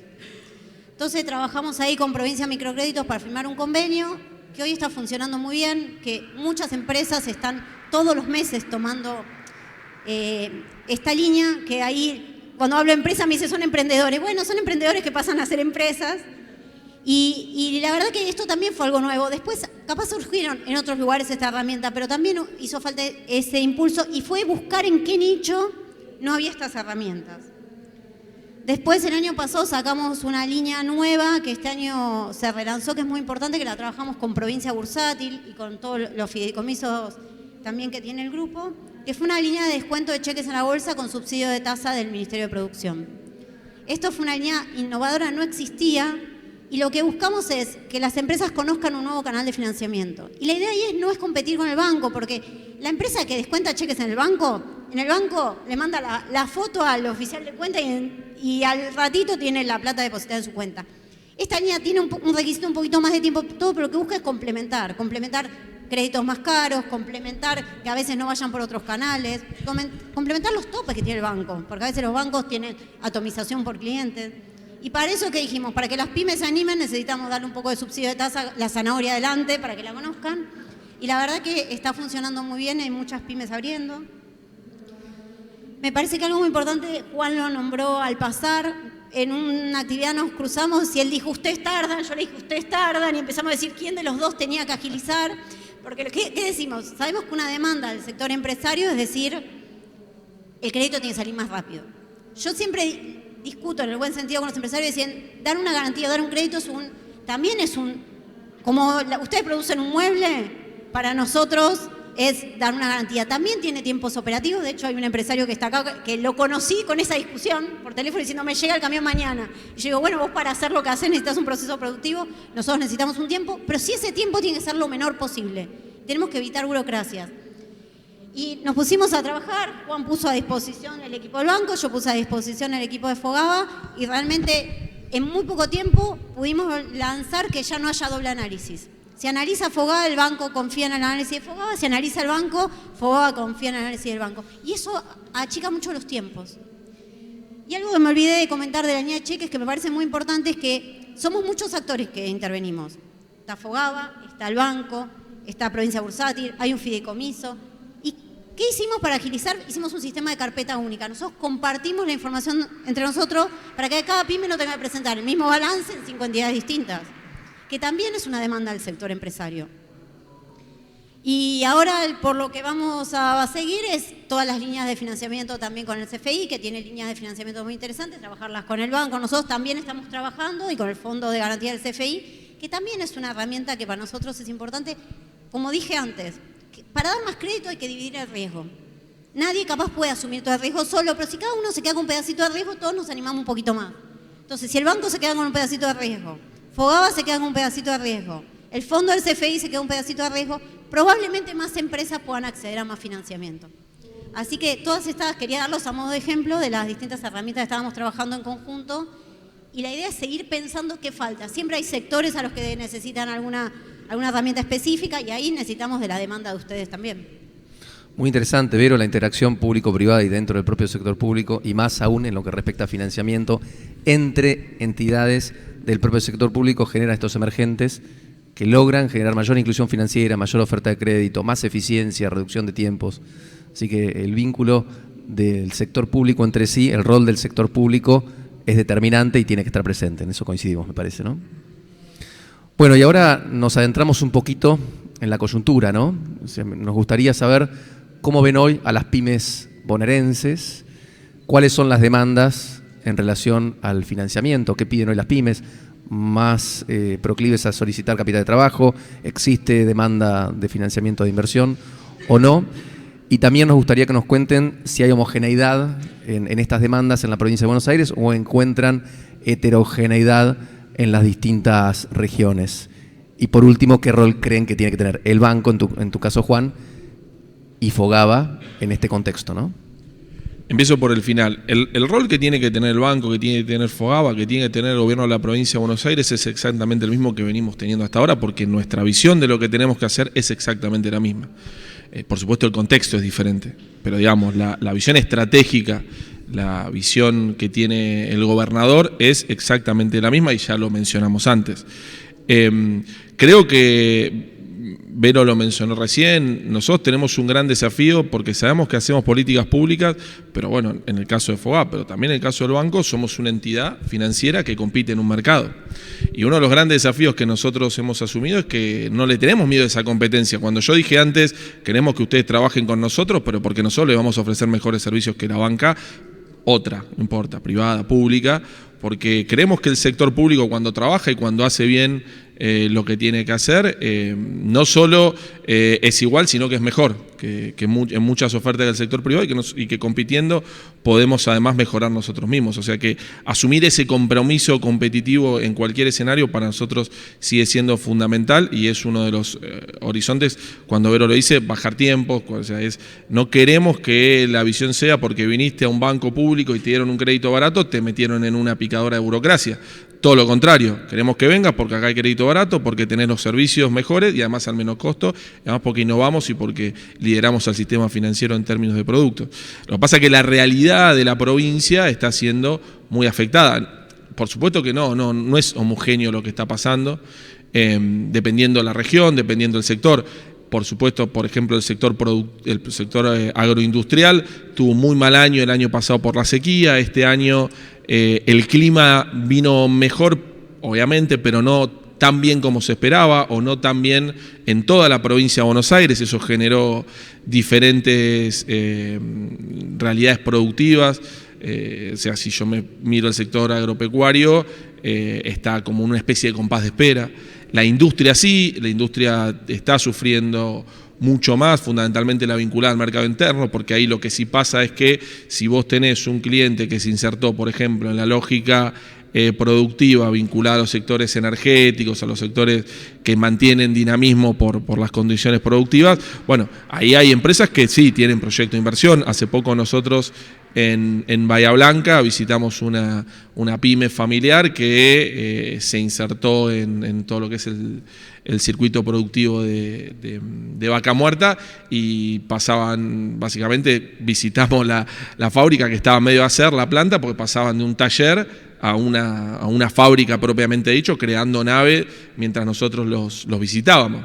Entonces, trabajamos ahí con Provincia Microcréditos para firmar un convenio que hoy está funcionando muy bien, que muchas empresas están todos los meses tomando esta línea, que ahí, cuando hablo de empresa, me dice, son emprendedores. Bueno, son emprendedores que pasan a ser empresas. Y la verdad que esto también fue algo nuevo. Después, capaz surgieron en otros lugares esta herramienta, pero también hizo falta ese impulso y fue buscar en qué nicho no había estas herramientas. Después, el año pasado, sacamos una línea nueva que este año se relanzó, que es muy importante, que la trabajamos con Provincia Bursátil y con todos los fideicomisos también que tiene el grupo, que fue una línea de descuento de cheques en la bolsa con subsidio de tasa del Ministerio de Producción. Esto fue una línea innovadora, no existía, y lo que buscamos es que las empresas conozcan un nuevo canal de financiamiento. Y la idea ahí no es competir con el banco, porque la empresa que descuenta cheques en el banco le manda la foto al oficial de cuenta y al ratito tiene la plata depositada en su cuenta. Esta línea tiene un requisito un poquito más de tiempo, todo, pero lo que busca es complementar créditos más caros, complementar que a veces no vayan por otros canales, complementar los topes que tiene el banco, porque a veces los bancos tienen atomización por clientes. Y para eso, ¿qué dijimos? Para que las pymes se animen necesitamos darle un poco de subsidio de tasa, la zanahoria adelante para que la conozcan. Y la verdad que está funcionando muy bien, hay muchas pymes abriendo. Me parece que algo muy importante, Juan lo nombró al pasar, en una actividad nos cruzamos y él dijo, ustedes tardan, yo le dije, ustedes tardan, y empezamos a decir quién de los dos tenía que agilizar. Porque, ¿qué decimos? Sabemos que una demanda del sector empresario es decir, el crédito tiene que salir más rápido. Yo siempre discuto en el buen sentido con los empresarios, decían, dar una garantía, dar un crédito también es como ustedes producen un mueble, para nosotros es dar una garantía. También tiene tiempos operativos, de hecho hay un empresario que está acá, que lo conocí con esa discusión por teléfono diciendo, me llega el camión mañana. Y yo digo, bueno, vos para hacer lo que haces necesitas un proceso productivo, nosotros necesitamos un tiempo, pero sí ese tiempo tiene que ser lo menor posible. Tenemos que evitar burocracias. Y nos pusimos a trabajar, Juan puso a disposición el equipo del banco, yo puse a disposición el equipo de Fogaba y realmente en muy poco tiempo pudimos lanzar que ya no haya doble análisis. Si analiza Fogaba, el banco confía en el análisis de Fogaba, si analiza el banco, Fogaba confía en el análisis del banco. Y eso achica mucho los tiempos. Y algo que me olvidé de comentar de la línea de cheques que me parece muy importante es que somos muchos actores que intervenimos. Está Fogava, está el banco, está Provincia Bursátil, hay un fideicomiso. ¿Y qué hicimos para agilizar? Hicimos un sistema de carpeta única. Nosotros compartimos la información entre nosotros para que cada pyme no tenga que presentar el mismo balance en 5 entidades distintas, que también es una demanda del sector empresario. Y ahora por lo que vamos a seguir es todas las líneas de financiamiento también con el CFI, que tiene líneas de financiamiento muy interesantes, trabajarlas con el banco. Nosotros también estamos trabajando y con el Fondo de Garantía del CFI, que también es una herramienta que para nosotros es importante. Como dije antes, para dar más crédito hay que dividir el riesgo. Nadie capaz puede asumir todo el riesgo solo, pero si cada uno se queda con un pedacito de riesgo, todos nos animamos un poquito más. Entonces, si el banco se queda con un pedacito de riesgo, Fogava se queda con un pedacito de riesgo, el fondo del CFI se queda un pedacito de riesgo, probablemente más empresas puedan acceder a más financiamiento. Así que todas estas, quería darlos a modo de ejemplo de las distintas herramientas que estábamos trabajando en conjunto, y la idea es seguir pensando qué falta. Siempre hay sectores a los que necesitan alguna herramienta específica, y ahí necesitamos de la demanda de ustedes también. Muy interesante, Vero, la interacción público-privada y dentro del propio sector público, y más aún en lo que respecta a financiamiento entre entidades del propio sector público, genera estos emergentes que logran generar mayor inclusión financiera, mayor oferta de crédito, más eficiencia, reducción de tiempos. Así que el vínculo del sector público entre sí, el rol del sector público es determinante y tiene que estar presente. En eso coincidimos, me parece, ¿no? Bueno, y ahora nos adentramos un poquito en la coyuntura, ¿no? O sea, nos gustaría saber cómo ven hoy a las pymes bonaerenses, cuáles son las demandas en relación al financiamiento, qué piden hoy las pymes, más proclives a solicitar capital de trabajo, existe demanda de financiamiento de inversión o no. Y también nos gustaría que nos cuenten si hay homogeneidad en estas demandas en la provincia de Buenos Aires o encuentran heterogeneidad en las distintas regiones. Y por último, ¿qué rol creen que tiene que tener el banco, en tu caso, Juan, y Fogava en este contexto, ¿no? Empiezo por el final. El rol que tiene que tener el banco, que tiene que tener Fogava, que tiene que tener el gobierno de la provincia de Buenos Aires es exactamente el mismo que venimos teniendo hasta ahora, porque nuestra visión de lo que tenemos que hacer es exactamente la misma. Por supuesto el contexto es diferente, pero digamos, la visión estratégica, la visión que tiene el gobernador es exactamente la misma y ya lo mencionamos antes. Creo que Vero lo mencionó recién, nosotros tenemos un gran desafío porque sabemos que hacemos políticas públicas, pero bueno, en el caso de Fogava, pero también en el caso del banco, somos una entidad financiera que compite en un mercado. Y uno de los grandes desafíos que nosotros hemos asumido es que no le tenemos miedo a esa competencia. Cuando yo dije antes, queremos que ustedes trabajen con nosotros, pero porque nosotros les vamos a ofrecer mejores servicios que la banca, otra, no importa, privada, pública, porque creemos que el sector público cuando trabaja y cuando hace bien lo que tiene que hacer, no solo es igual, sino que es mejor que en muchas ofertas del sector privado y que compitiendo podemos además mejorar nosotros mismos. O sea que asumir ese compromiso competitivo en cualquier escenario para nosotros sigue siendo fundamental y es uno de los horizontes, cuando Vero lo dice, bajar tiempos. O sea, no queremos que la visión sea porque viniste a un banco público y te dieron un crédito barato, te metieron en una picadora de burocracia. Todo lo contrario, queremos que vengas porque acá hay crédito barato, porque tenés los servicios mejores y además al menos costo, y además porque innovamos y porque lideramos al sistema financiero en términos de productos. Lo que pasa es que la realidad de la provincia está siendo muy afectada. Por supuesto que no es homogéneo lo que está pasando, dependiendo de la región, dependiendo del sector. Por supuesto, por ejemplo, el sector agroindustrial tuvo muy mal año el año pasado por la sequía. Este año el clima vino mejor, obviamente, pero no tan bien como se esperaba o no tan bien en toda la provincia de Buenos Aires. Eso generó diferentes realidades productivas. O sea, si yo me miro el sector agropecuario, está como una especie de compás de espera. La industria sí, la industria está sufriendo mucho más, fundamentalmente la vinculada al mercado interno, porque ahí lo que sí pasa es que si vos tenés un cliente que se insertó, por ejemplo, en la lógica productiva vinculada a los sectores energéticos, a los sectores que mantienen dinamismo por las condiciones productivas, bueno, ahí hay empresas que sí tienen proyecto de inversión. Hace poco nosotros En Bahía Blanca visitamos una pyme familiar que se insertó en todo lo que es el circuito productivo de vaca muerta, y básicamente visitamos la fábrica que estaba medio a hacer, la planta, porque pasaban de un taller a una fábrica propiamente dicho, creando nave mientras nosotros los visitábamos.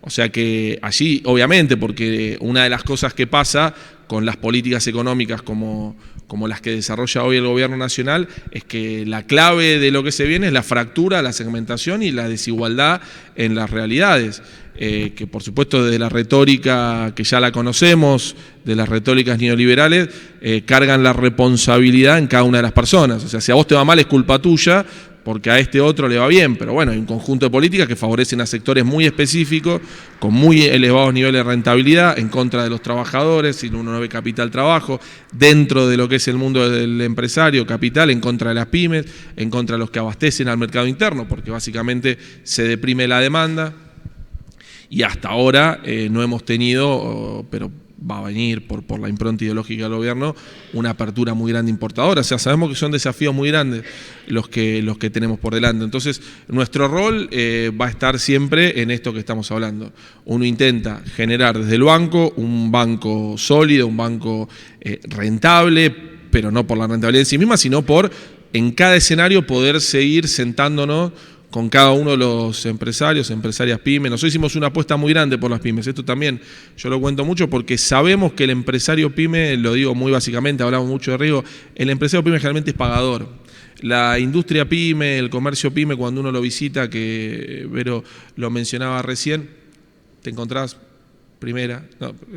O sea que allí, obviamente, porque una de las cosas que pasa con las políticas económicas como las que desarrolla hoy el gobierno nacional, es que la clave de lo que se viene es la fractura, la segmentación y la desigualdad en las realidades. Que por supuesto desde la retórica que ya la conocemos, de las retóricas neoliberales, cargan la responsabilidad en cada una de las personas. O sea, si a vos te va mal es culpa tuya, porque a este otro le va bien, pero bueno, hay un conjunto de políticas que favorecen a sectores muy específicos, con muy elevados niveles de rentabilidad, en contra de los trabajadores, si uno no ve capital trabajo, dentro de lo que es el mundo del empresario, capital, en contra de las pymes, en contra de los que abastecen al mercado interno, porque básicamente se deprime la demanda, y hasta ahora no hemos tenido, pero va a venir por la impronta ideológica del gobierno, una apertura muy grande importadora. O sea, sabemos que son desafíos muy grandes los que tenemos por delante. Entonces, nuestro rol va a estar siempre en esto que estamos hablando. Uno intenta generar desde el banco un banco sólido, un banco rentable, pero no por la rentabilidad en sí misma, sino por, en cada escenario, poder seguir sentándonos con cada uno de los empresarios, empresarias pymes. Nosotros hicimos una apuesta muy grande por las pymes. Esto también yo lo cuento mucho porque sabemos que el empresario pyme, lo digo muy básicamente, hablamos mucho de riesgo, el empresario pyme generalmente es pagador. La industria pyme, el comercio pyme, cuando uno lo visita, que Vero lo mencionaba recién, te encontrás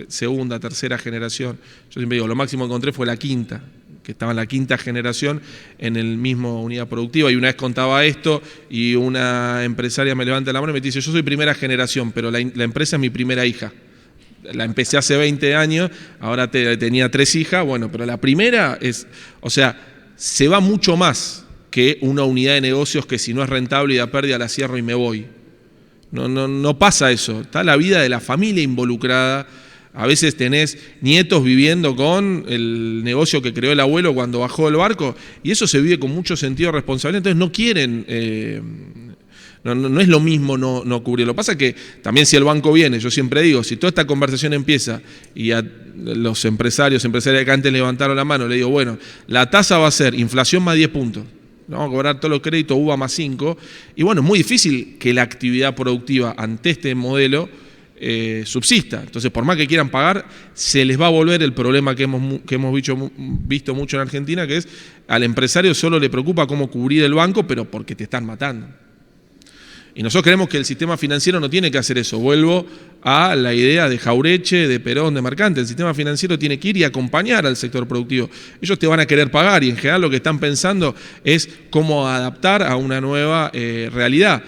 segunda, tercera generación. Yo siempre digo, lo máximo que encontré fue la quinta, que estaba en la quinta generación en el mismo unidad productiva, y una vez contaba esto y una empresaria me levanta la mano y me dice, yo soy primera generación, pero la empresa es mi primera hija. La empecé hace 20 años, ahora tenía 3 hijas, bueno, pero la primera es, o sea, se va mucho más que una unidad de negocios que si no es rentable y da pérdida la cierro y me voy. No pasa eso, está la vida de la familia involucrada. A veces tenés nietos viviendo con el negocio que creó el abuelo cuando bajó del barco, y eso se vive con mucho sentido de responsabilidad. Entonces no quieren, no es lo mismo no cubrir. Lo que pasa es que también, si el banco viene, yo siempre digo, si toda esta conversación empieza y a los empresarias que antes levantaron la mano, le digo, bueno, la tasa va a ser inflación más 10 puntos. Vamos a cobrar todos los créditos, UVA más 5, y bueno, es muy difícil que la actividad productiva ante este modelo subsista. Entonces, por más que quieran pagar, se les va a volver el problema que hemos visto mucho en Argentina, que es, al empresario solo le preocupa cómo cubrir el banco, pero porque te están matando. Y nosotros creemos que el sistema financiero no tiene que hacer eso. Vuelvo a la idea de Jaureche, de Perón, de Mercante. El sistema financiero tiene que ir y acompañar al sector productivo. Ellos te van a querer pagar, y en general lo que están pensando es cómo adaptar a una nueva realidad.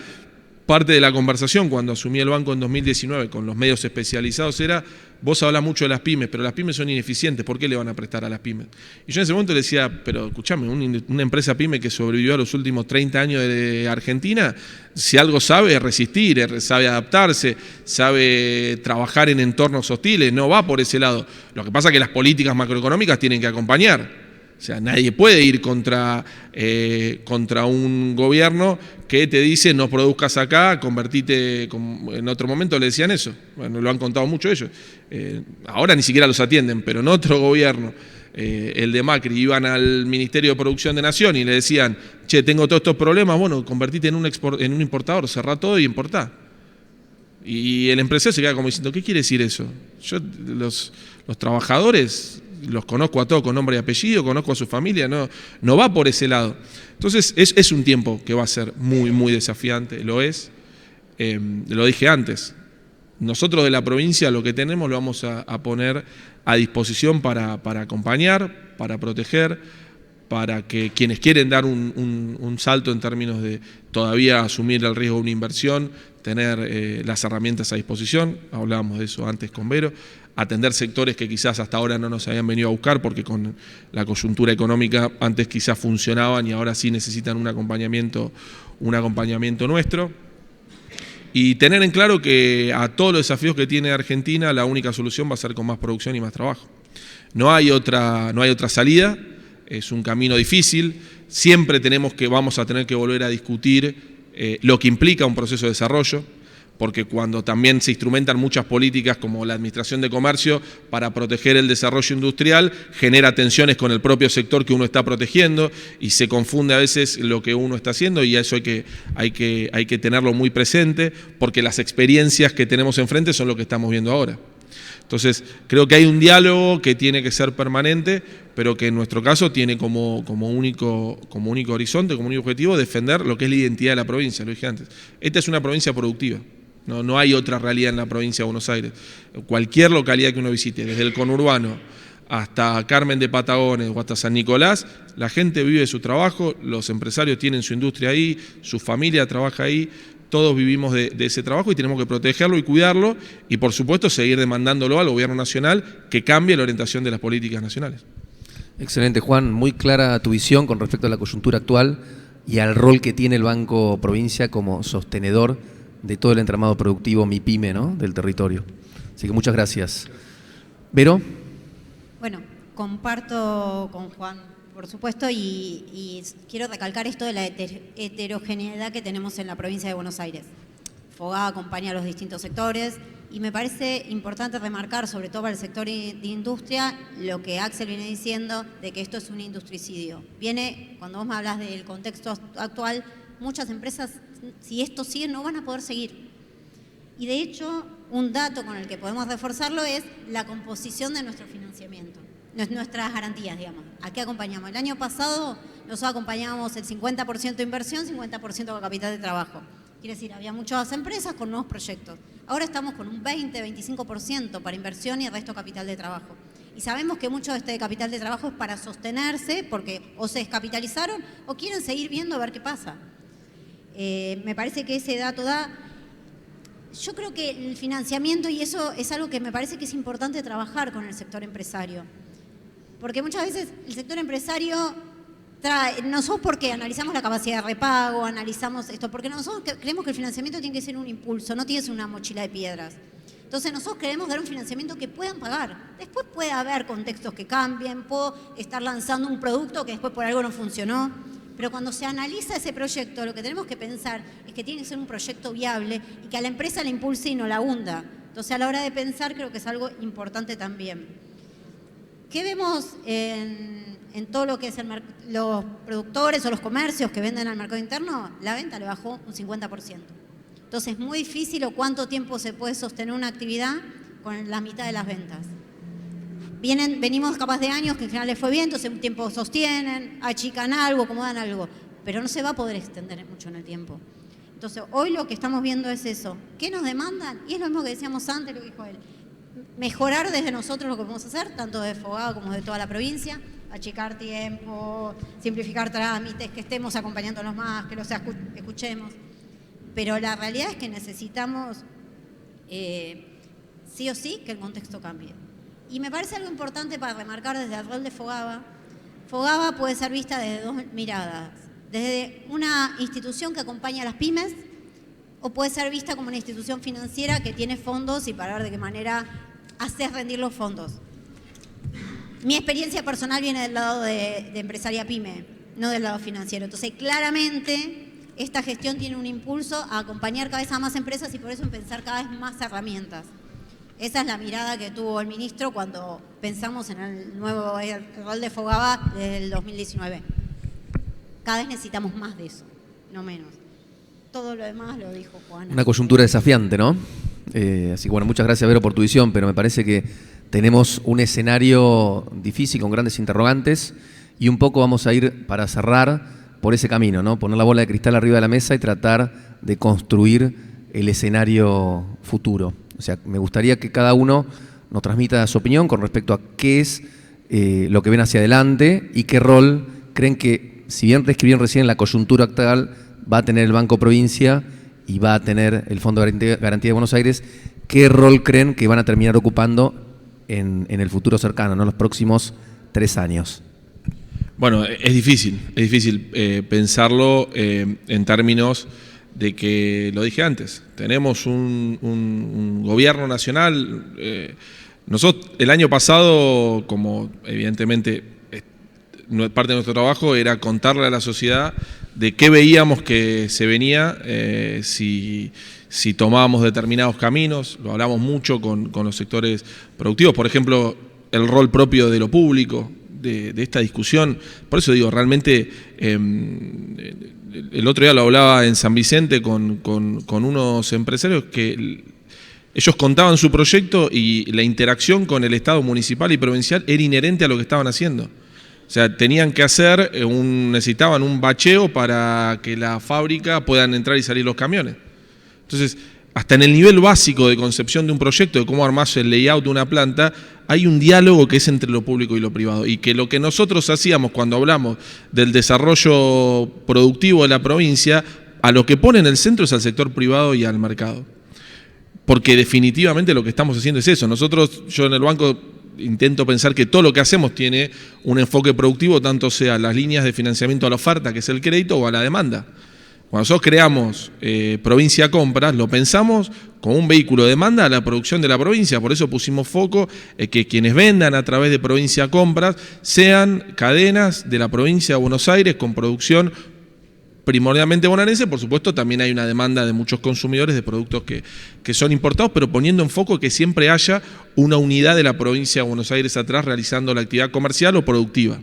Parte de la conversación cuando asumí el banco en 2019 con los medios especializados era, vos hablás mucho de las pymes, pero las pymes son ineficientes, ¿por qué le van a prestar a las pymes? Y yo en ese momento le decía, pero escuchame, una empresa pyme que sobrevivió a los últimos 30 años de Argentina, si algo sabe es resistir, sabe adaptarse, sabe trabajar en entornos hostiles, no va por ese lado. Lo que pasa es que las políticas macroeconómicas tienen que acompañar. O sea, nadie puede ir contra un gobierno que te dice no produzcas acá, convertite, en otro momento le decían eso, bueno, lo han contado mucho ellos, ahora ni siquiera los atienden, pero en otro gobierno, el de Macri, iban al Ministerio de Producción de Nación y le decían, che, tengo todos estos problemas, bueno, convertite en un importador, cerrá todo y importá. Y el empresario se queda como diciendo, ¿qué quiere decir eso? Yo, los trabajadores los conozco a todos con nombre y apellido, conozco a su familia, no va por ese lado. Entonces es un tiempo que va a ser muy, muy desafiante, lo es. Lo dije antes, nosotros de la provincia lo que tenemos lo vamos a poner a disposición para acompañar, para proteger, para que quienes quieren dar un salto en términos de todavía asumir el riesgo de una inversión, tener las herramientas a disposición, hablábamos de eso antes con Vero, atender sectores que quizás hasta ahora no nos habían venido a buscar porque con la coyuntura económica antes quizás funcionaban y ahora sí necesitan un acompañamiento nuestro. Y tener en claro que a todos los desafíos que tiene Argentina, la única solución va a ser con más producción y más trabajo. No hay otra salida, es un camino difícil, siempre vamos a tener que volver a discutir lo que implica un proceso de desarrollo, porque cuando también se instrumentan muchas políticas como la Administración de Comercio para proteger el desarrollo industrial, genera tensiones con el propio sector que uno está protegiendo y se confunde a veces lo que uno está haciendo, y eso hay que tenerlo muy presente, porque las experiencias que tenemos enfrente son lo que estamos viendo ahora. Entonces, creo que hay un diálogo que tiene que ser permanente, pero que en nuestro caso tiene como único horizonte, como único objetivo, defender lo que es la identidad de la provincia, lo dije antes. Esta es una provincia productiva, no hay otra realidad en la provincia de Buenos Aires. Cualquier localidad que uno visite, desde el conurbano hasta Carmen de Patagones o hasta San Nicolás, la gente vive su trabajo, los empresarios tienen su industria ahí, su familia trabaja ahí. Todos vivimos de ese trabajo y tenemos que protegerlo y cuidarlo y, por supuesto, seguir demandándolo al gobierno nacional que cambie la orientación de las políticas nacionales. Excelente, Juan. Muy clara tu visión con respecto a la coyuntura actual y al rol que tiene el Banco Provincia como sostenedor de todo el entramado productivo MIPYME, ¿no?, del territorio. Así que muchas gracias. ¿Vero? Bueno, comparto con Juan, por supuesto, y quiero recalcar esto de la heterogeneidad que tenemos en la provincia de Buenos Aires. FOGABA acompaña a los distintos sectores y me parece importante remarcar, sobre todo para el sector de industria, lo que Axel viene diciendo de que esto es un industricidio. Cuando vos me hablas del contexto actual, muchas empresas, si esto sigue, no van a poder seguir. Y de hecho, un dato con el que podemos reforzarlo es la composición de nuestro financiamiento. Nuestras garantías, digamos. ¿A qué acompañamos? El año pasado nosotros acompañábamos el 50% de inversión, 50% de capital de trabajo. Quiere decir, había muchas empresas con nuevos proyectos. Ahora estamos con un 20-25% para inversión y el resto capital de trabajo. Y sabemos que mucho de este capital de trabajo es para sostenerse, porque o se descapitalizaron o quieren seguir viendo a ver qué pasa. Me parece que ese dato da... Yo creo que el financiamiento, y eso es algo que me parece que es importante trabajar con el sector empresario. Porque muchas veces el sector empresario nosotros porque analizamos la capacidad de repago, analizamos esto, porque nosotros creemos que el financiamiento tiene que ser un impulso, no tiene que ser una mochila de piedras. Entonces nosotros queremos dar un financiamiento que puedan pagar. Después puede haber contextos que cambien, puedo estar lanzando un producto que después por algo no funcionó, pero cuando se analiza ese proyecto, lo que tenemos que pensar es que tiene que ser un proyecto viable y que a la empresa la impulse y no la hunda. Entonces a la hora de pensar creo que es algo importante también. ¿Qué vemos en todo lo que es los productores o los comercios que venden al mercado interno? La venta le bajó un 50%. Entonces es muy difícil o cuánto tiempo se puede sostener una actividad con la mitad de las ventas. Venimos capaz de años que en general les fue bien, entonces un tiempo sostienen, achican algo, acomodan algo, pero no se va a poder extender mucho en el tiempo. Entonces hoy lo que estamos viendo es eso. ¿Qué nos demandan? Y es lo mismo que decíamos antes, lo que dijo él. Mejorar desde nosotros lo que podemos hacer, tanto de FOGABA como de toda la provincia, achicar tiempo, simplificar trámites, que estemos acompañándolos más, que los escuchemos. Pero la realidad es que necesitamos, sí o sí, que el contexto cambie. Y me parece algo importante para remarcar desde el rol de FOGABA. FOGABA puede ser vista desde dos miradas. Desde una institución que acompaña a las pymes, o puede ser vista como una institución financiera que tiene fondos y para ver de qué manera hacer rendir los fondos. Mi experiencia personal viene del lado de empresaria pyme, no del lado financiero. Entonces, claramente, esta gestión tiene un impulso a acompañar cada vez a más empresas y por eso en pensar cada vez más herramientas. Esa es la mirada que tuvo el ministro cuando pensamos en el nuevo rol de FOGABA del 2019. Cada vez necesitamos más de eso, no menos. Todo lo demás lo dijo Juan. Una coyuntura desafiante, ¿no? Así que bueno, muchas gracias, Vero, por tu visión, pero me parece que tenemos un escenario difícil con grandes interrogantes y un poco vamos a ir para cerrar por ese camino, ¿no? Poner la bola de cristal arriba de la mesa y tratar de construir el escenario futuro. O sea, me gustaría que cada uno nos transmita su opinión con respecto a qué es lo que ven hacia adelante y qué rol creen que, si bien describieron recién la coyuntura actual, va a tener el Banco Provincia y va a tener el Fondo de Garantía de Buenos Aires, ¿qué rol creen que van a terminar ocupando en el futuro cercano, ¿no? Los próximos 3 años? Bueno, es difícil pensarlo en términos de que, lo dije antes, tenemos un gobierno nacional Nosotros el año pasado, como evidentemente parte de nuestro trabajo era contarle a la sociedad de qué veíamos que se venía si tomábamos determinados caminos, lo hablamos mucho con los sectores productivos, por ejemplo, el rol propio de lo público, de esta discusión. Por eso digo, realmente el otro día lo hablaba en San Vicente con unos empresarios que ellos contaban su proyecto y la interacción con el Estado municipal y provincial era inherente a lo que estaban haciendo. O sea, tenían que hacer, necesitaban un bacheo para que la fábrica puedan entrar y salir los camiones. Entonces, hasta en el nivel básico de concepción de un proyecto, de cómo armarse el layout de una planta, hay un diálogo que es entre lo público y lo privado. Y que lo que nosotros hacíamos cuando hablamos del desarrollo productivo de la provincia, a lo que pone en el centro es al sector privado y al mercado. Porque definitivamente lo que estamos haciendo es eso. Yo en el banco intento pensar que todo lo que hacemos tiene un enfoque productivo, tanto sea las líneas de financiamiento a la oferta, que es el crédito, o a la demanda. Cuando nosotros creamos Provincia Compras, lo pensamos como un vehículo de demanda a la producción de la provincia. Por eso pusimos foco en que quienes vendan a través de Provincia Compras sean cadenas de la provincia de Buenos Aires con producción primordialmente bonaerense. Por supuesto, también hay una demanda de muchos consumidores de productos que son importados, pero poniendo en foco que siempre haya una unidad de la provincia de Buenos Aires atrás realizando la actividad comercial o productiva.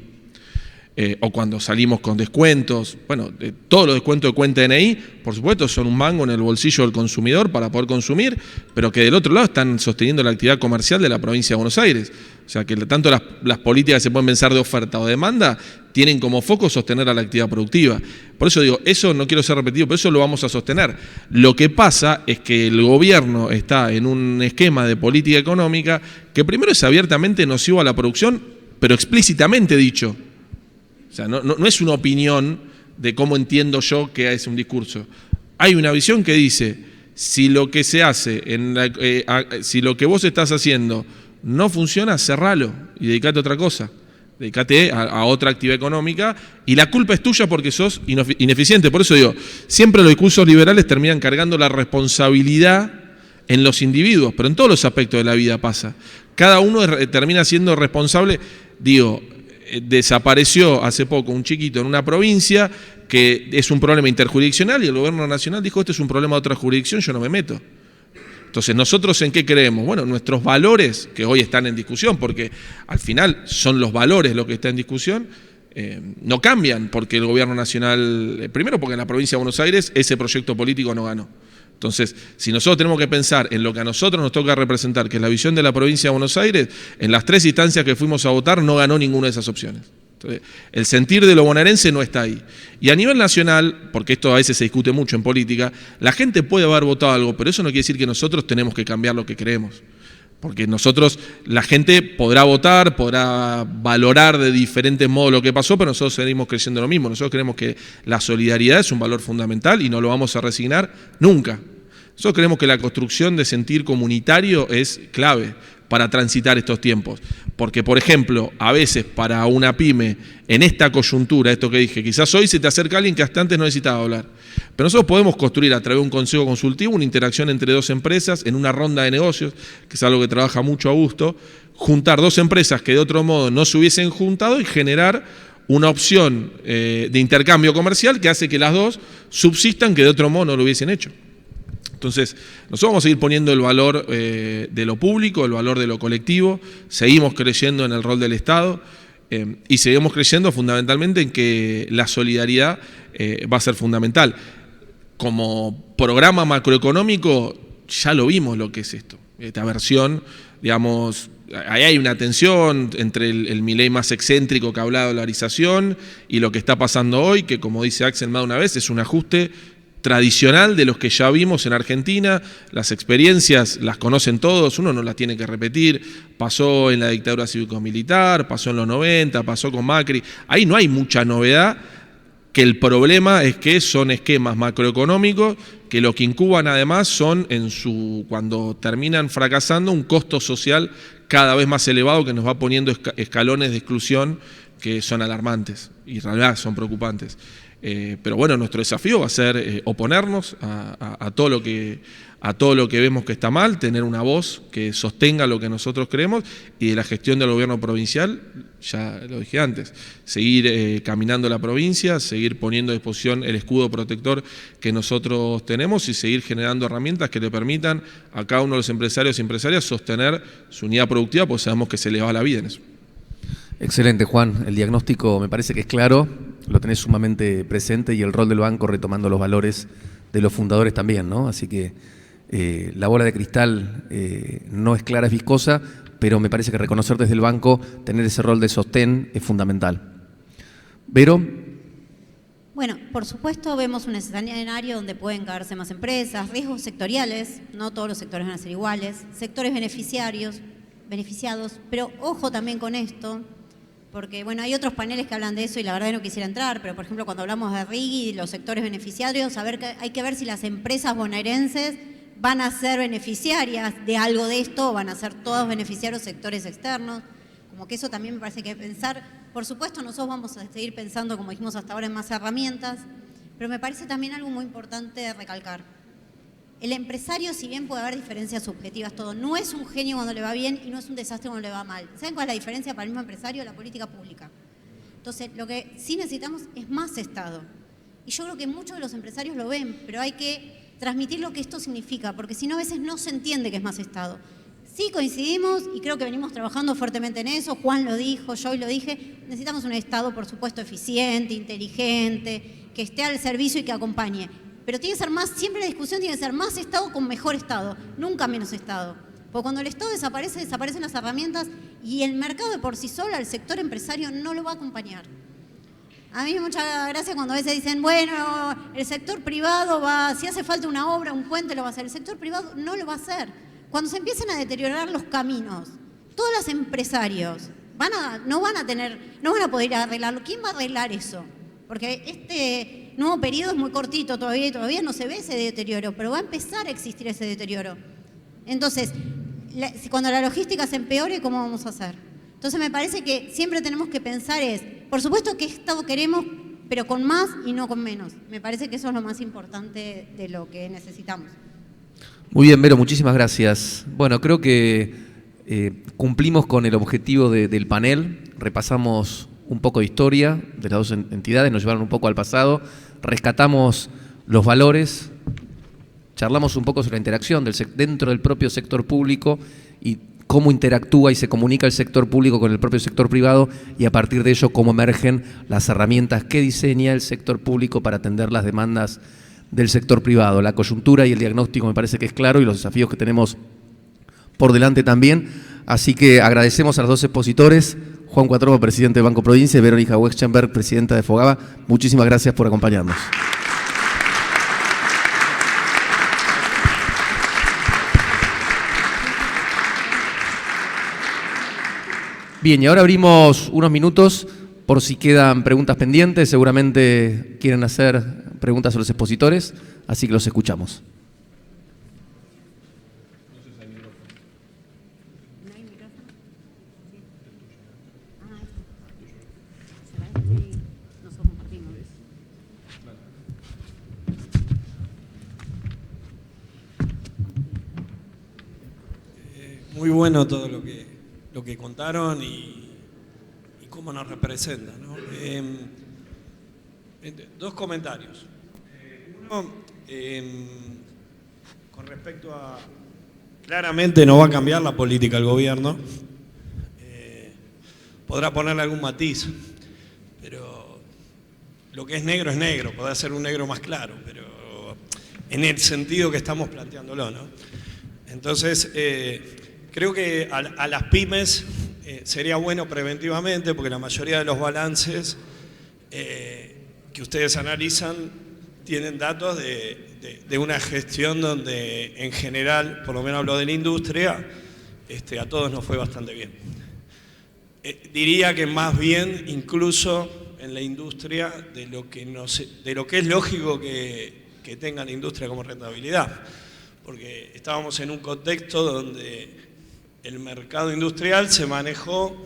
O cuando salimos con descuentos, bueno, todos los descuentos de cuenta DNI, por supuesto, son un mango en el bolsillo del consumidor para poder consumir, pero que del otro lado están sosteniendo la actividad comercial de la provincia de Buenos Aires. O sea, que tanto las políticas que se pueden pensar de oferta o demanda tienen como foco sostener a la actividad productiva. Por eso digo, eso no quiero ser repetido, pero eso lo vamos a sostener. Lo que pasa es que el gobierno está en un esquema de política económica que primero es abiertamente nocivo a la producción, pero explícitamente dicho. O sea, no es una opinión de cómo entiendo yo que es un discurso. Hay una visión que dice, si lo que se hace, si lo que vos estás haciendo no funciona, cerralo y dedicate a otra cosa. Dedicate a otra actividad económica y la culpa es tuya porque sos ineficiente. Por eso digo, siempre los discursos liberales terminan cargando la responsabilidad en los individuos, pero en todos los aspectos de la vida pasa. Cada uno termina siendo responsable, digo. Desapareció hace poco un chiquito en una provincia que es un problema interjurisdiccional y el gobierno nacional dijo, este es un problema de otra jurisdicción, yo no me meto. Entonces, ¿nosotros en qué creemos? Bueno, nuestros valores, que hoy están en discusión, porque al final son los valores lo que está en discusión, no cambian porque el gobierno nacional, primero porque en la provincia de Buenos Aires ese proyecto político no ganó. Entonces, si nosotros tenemos que pensar en lo que a nosotros nos toca representar, que es la visión de la provincia de Buenos Aires, en las 3 instancias que fuimos a votar no ganó ninguna de esas opciones. Entonces, el sentir de lo bonaerense no está ahí. Y a nivel nacional, porque esto a veces se discute mucho en política, la gente puede haber votado algo, pero eso no quiere decir que nosotros tenemos que cambiar lo que creemos. Porque la gente podrá votar, podrá valorar de diferentes modos lo que pasó, pero nosotros seguimos creyendo lo mismo. Nosotros creemos que la solidaridad es un valor fundamental y no lo vamos a resignar nunca. Nosotros creemos que la construcción de sentir comunitario es clave para transitar estos tiempos. Porque, por ejemplo, a veces para una pyme, en esta coyuntura, esto que dije, quizás hoy se te acerca alguien que hasta antes no necesitaba hablar. Pero nosotros podemos construir a través de un consejo consultivo una interacción entre 2 empresas en una ronda de negocios, que es algo que trabaja mucho Augusto, juntar 2 empresas que de otro modo no se hubiesen juntado y generar una opción de intercambio comercial que hace que las 2 subsistan que de otro modo no lo hubiesen hecho. Entonces, nosotros vamos a seguir poniendo el valor de lo público, el valor de lo colectivo, seguimos creyendo en el rol del Estado y seguimos creyendo fundamentalmente en que la solidaridad va a ser fundamental. Como programa macroeconómico ya lo vimos lo que es esto, esta versión, digamos, ahí hay una tensión entre el Milei más excéntrico que habla de dolarización y lo que está pasando hoy, que como dice Axel más de una vez, es un ajuste tradicional de los que ya vimos en Argentina. Las experiencias las conocen todos, uno no las tiene que repetir, pasó en la dictadura cívico-militar, pasó en los 90, pasó con Macri, ahí no hay mucha novedad, que el problema es que son esquemas macroeconómicos que lo que incuban además son cuando terminan fracasando un costo social cada vez más elevado que nos va poniendo escalones de exclusión que son alarmantes y en realidad son preocupantes. Pero bueno, nuestro desafío va a ser oponernos a todo lo que a todo lo que vemos que está mal, tener una voz que sostenga lo que nosotros creemos, y de la gestión del gobierno provincial, ya lo dije antes, seguir caminando la provincia, seguir poniendo a disposición el escudo protector que nosotros tenemos y seguir generando herramientas que le permitan a cada uno de los empresarios y empresarias sostener su unidad productiva, porque sabemos que se les va la vida en eso. Excelente, Juan. El diagnóstico me parece que es claro, lo tenés sumamente presente, y el rol del banco retomando los valores de los fundadores también, ¿no? Así que la bola de cristal no es clara, es viscosa, pero me parece que reconocer desde el banco, tener ese rol de sostén es fundamental. Vero. Bueno, por supuesto vemos un escenario donde pueden caerse más empresas, riesgos sectoriales, no todos los sectores van a ser iguales, sectores beneficiados, pero ojo también con esto, porque bueno, hay otros paneles que hablan de eso y la verdad no quisiera entrar, pero por ejemplo cuando hablamos de RIGI y los sectores beneficiarios, hay que ver si las empresas bonaerenses van a ser beneficiarias de algo de esto, o van a ser todos beneficiarios sectores externos, como que eso también me parece que pensar. Por supuesto nosotros vamos a seguir pensando, como dijimos hasta ahora, en más herramientas, pero me parece también algo muy importante recalcar. El empresario, si bien puede haber diferencias subjetivas, todo, no es un genio cuando le va bien y no es un desastre cuando le va mal. ¿Saben cuál es la diferencia para el mismo empresario? La política pública. Entonces, lo que sí necesitamos es más Estado. Y yo creo que muchos de los empresarios lo ven, pero hay que transmitir lo que esto significa, porque si no a veces no se entiende que es más Estado. Sí coincidimos y creo que venimos trabajando fuertemente en eso, Juan lo dijo, yo hoy lo dije, necesitamos un Estado por supuesto eficiente, inteligente, que esté al servicio y que acompañe. Pero tiene que ser más, siempre la discusión tiene que ser más Estado con mejor Estado, nunca menos Estado. Porque cuando el Estado desaparece, desaparecen las herramientas y el mercado de por sí solo, al sector empresario, no lo va a acompañar. A mí me mucha gracia cuando a veces dicen, bueno, el sector privado va, si hace falta una obra, un puente, lo va a hacer. El sector privado no lo va a hacer. Cuando se empiecen a deteriorar los caminos, todos los empresarios no van a poder arreglarlo. ¿Quién va a arreglar eso? Porque este nuevo periodo es muy cortito todavía y todavía no se ve ese deterioro, pero va a empezar a existir ese deterioro. Entonces, cuando la logística se empeore, ¿cómo vamos a hacer? Entonces me parece que siempre tenemos que pensar por supuesto qué Estado queremos, pero con más y no con menos. Me parece que eso es lo más importante de lo que necesitamos. Muy bien, Vero, muchísimas gracias. Bueno, creo que cumplimos con el objetivo del panel, repasamos un poco de historia de las dos entidades, nos llevaron un poco al pasado, rescatamos los valores, charlamos un poco sobre la interacción dentro del propio sector público y cómo interactúa y se comunica el sector público con el propio sector privado, y a partir de ello cómo emergen las herramientas que diseña el sector público para atender las demandas del sector privado. La coyuntura y el diagnóstico me parece que es claro, y los desafíos que tenemos por delante también. Así que agradecemos a los dos expositores, Juan Cuatropa, presidente de Banco Provincia, y Verónica Wexenberg, presidenta de Fogaba. Muchísimas gracias por acompañarnos. Bien, y ahora abrimos unos minutos por si quedan preguntas pendientes. Seguramente quieren hacer preguntas a los expositores, así que los escuchamos. Muy bueno todo lo que contaron y cómo nos representa, ¿no? Dos comentarios. Uno, con respecto a... Claramente no va a cambiar la política del gobierno. Podrá ponerle algún matiz, pero lo que es negro, podrá ser un negro más claro, pero en el sentido que estamos planteándolo, ¿no? Entonces, creo que a las pymes sería bueno preventivamente, porque la mayoría de los balances que ustedes analizan tienen datos de una gestión donde en general, por lo menos hablo de la industria, a todos nos fue bastante bien. Diría que más bien incluso en la industria de lo que es lógico que tenga la industria como rentabilidad, porque estábamos en un contexto donde el mercado industrial se manejó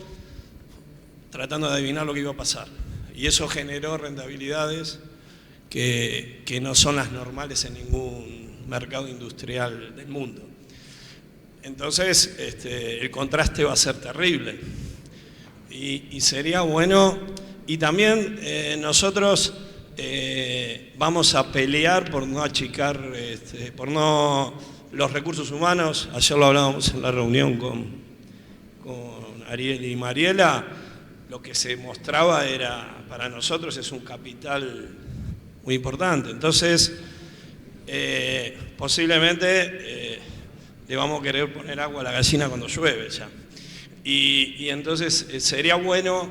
tratando de adivinar lo que iba a pasar, y eso generó rentabilidades que no son las normales en mercado industrial del mundo. Entonces, el contraste va a ser terrible. Y sería bueno, y también nosotros vamos a pelear por no achicar, por no los recursos humanos. Ayer lo hablábamos en la reunión con Ariel y Mariela. Lo que se mostraba era, para nosotros es un capital muy importante. Entonces, posiblemente le vamos a querer poner agua a la gallina cuando llueve ya. Y entonces sería bueno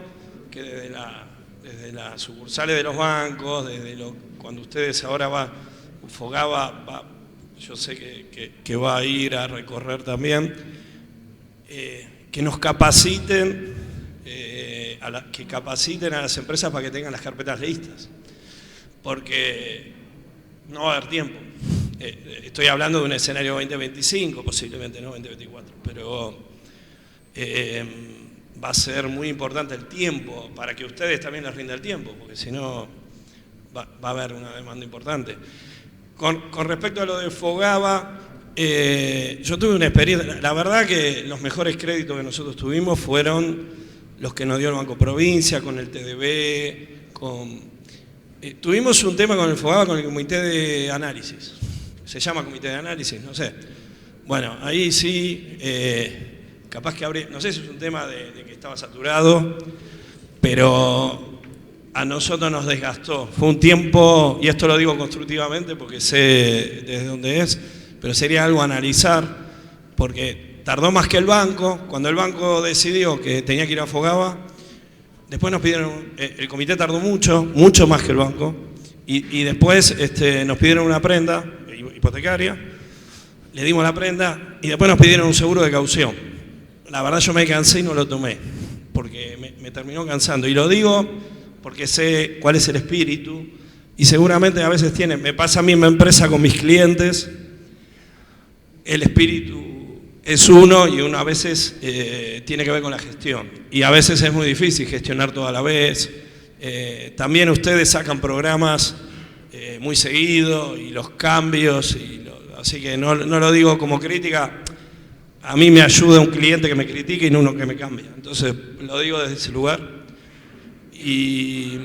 que desde las sucursales de los bancos, cuando ustedes ahora Fogava, yo sé que va a ir a recorrer también, que nos capaciten, que capaciten a las empresas para que tengan las carpetas listas, porque no va a haber tiempo. Estoy hablando de un escenario 2025, posiblemente no 2024, pero va a ser muy importante el tiempo, para que ustedes también les rinda el tiempo, porque si no va a haber una demanda importante. Con respecto a lo de Fogava, yo tuve una experiencia, la verdad que los mejores créditos que nosotros tuvimos fueron los que nos dio el Banco Provincia, con el TDB, tuvimos un tema con el Fogava, con el Comité de Análisis. Se llama Comité de Análisis, no sé. Bueno, ahí sí, capaz que habría, no sé si es un tema de que estaba saturado, pero a nosotros nos desgastó. Fue un tiempo, y esto lo digo constructivamente porque sé desde dónde es, pero sería algo a analizar, porque tardó más que el banco. Cuando el banco decidió que tenía que ir a Fogava, después nos pidieron, el comité tardó mucho más que el banco, y después nos pidieron una prenda hipotecaria, le dimos la prenda, y después nos pidieron un seguro de caución. La verdad yo me cansé y no lo tomé, porque me terminó cansando, y lo digo porque sé cuál es el espíritu, y seguramente a veces me pasa a mí en mi empresa con mis clientes, el espíritu es uno, y uno a veces tiene que ver con la gestión, y a veces es muy difícil gestionar todo a la vez. También ustedes sacan programas muy seguido, y los cambios, así que no lo digo como crítica. A mí me ayuda un cliente que me critique y no uno que me cambia, entonces lo digo desde ese lugar. Y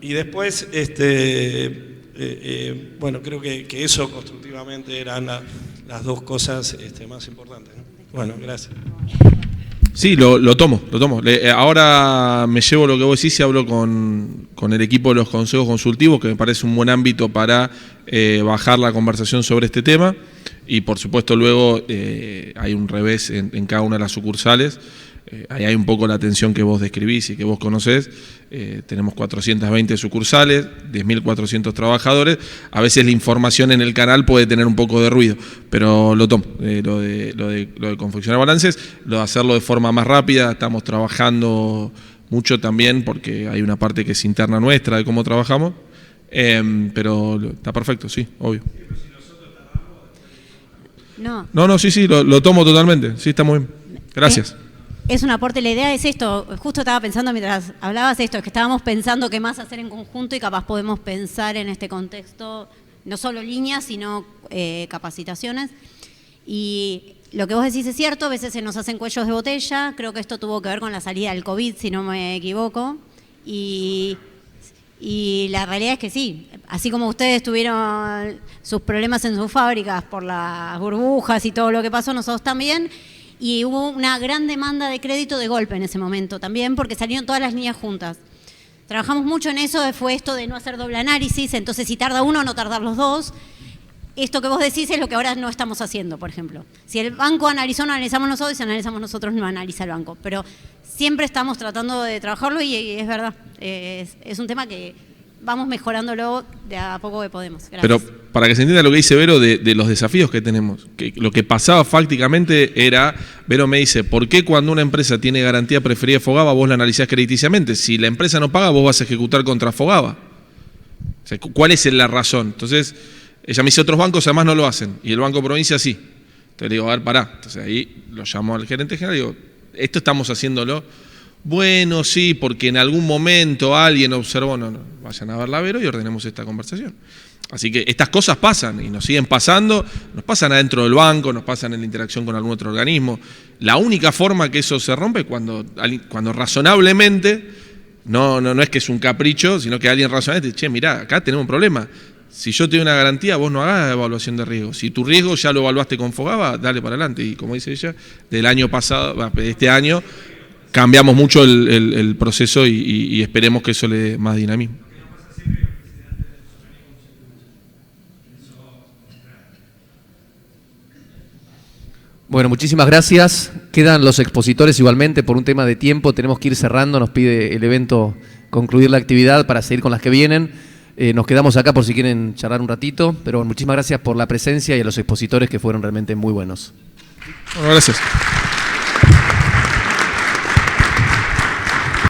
después, bueno, creo que eso constructivamente eran las dos cosas más importantes, ¿no? Bueno, gracias. Sí, lo tomo. Ahora me llevo lo que vos decís y hablo con el equipo de los consejos consultivos, que me parece un buen ámbito para bajar la conversación sobre este tema. Y por supuesto luego hay un revés en cada una de las sucursales. Ahí hay un poco la tensión que vos describís y que vos conocés. Tenemos 420 sucursales, 10.400 trabajadores. A veces la información en el canal puede tener un poco de ruido, pero lo tomo. Lo de confeccionar balances, lo de hacerlo de forma más rápida. Estamos trabajando mucho también porque hay una parte que es interna nuestra de cómo trabajamos, pero está perfecto, sí, obvio. No, sí, lo tomo totalmente. Sí, está muy bien. Gracias. Es un aporte, la idea es esto, justo estaba pensando mientras hablabas esto, es que estábamos pensando qué más hacer en conjunto, y capaz podemos pensar en este contexto, no solo líneas, sino capacitaciones. Y lo que vos decís es cierto, a veces se nos hacen cuellos de botella, creo que esto tuvo que ver con la salida del COVID, si no me equivoco, y la realidad es que sí, así como ustedes tuvieron sus problemas en sus fábricas por las burbujas y todo lo que pasó, nosotros también. Y hubo una gran demanda de crédito de golpe en ese momento también, porque salieron todas las líneas juntas. Trabajamos mucho en eso, fue esto de no hacer doble análisis, entonces si tarda uno, no tardar los dos. Esto que vos decís es lo que ahora no estamos haciendo, por ejemplo. Si el banco analizó, no analizamos nosotros, y si analizamos nosotros, no analiza el banco. Pero siempre estamos tratando de trabajarlo, y es verdad, es un tema que vamos mejorándolo de a poco que podemos. Gracias. Pero para que se entienda lo que dice Vero de los desafíos que tenemos, que lo que pasaba fácticamente era, Vero me dice, ¿por qué cuando una empresa tiene garantía preferida de Fogava vos la analizás crediticiamente? Si la empresa no paga, vos vas a ejecutar contra Fogava. O sea, ¿cuál es la razón? Entonces, ella me dice, otros bancos además no lo hacen, y el Banco Provincia sí. Entonces le digo, a ver, pará. Entonces ahí lo llamo al gerente general y digo, esto estamos haciéndolo. Bueno, sí, porque en algún momento alguien observó, no, vayan a ver la Vero y ordenemos esta conversación. Así que estas cosas pasan y nos siguen pasando, nos pasan adentro del banco, nos pasan en la interacción con algún otro organismo. La única forma que eso se rompe es cuando razonablemente, no es que es un capricho, sino que alguien razonablemente dice, che, mirá, acá tenemos un problema. Si yo te doy una garantía, vos no hagas evaluación de riesgo. Si tu riesgo ya lo evaluaste con Fogava, dale para adelante. Y como dice ella, del año pasado, de este año, cambiamos mucho el proceso y esperemos que eso le dé más dinamismo. Bueno, muchísimas gracias. Quedan los expositores igualmente por un tema de tiempo. Tenemos que ir cerrando, nos pide el evento concluir la actividad para seguir con las que vienen. Nos quedamos acá por si quieren charlar un ratito, pero muchísimas gracias por la presencia y a los expositores que fueron realmente muy buenos. Bueno, gracias.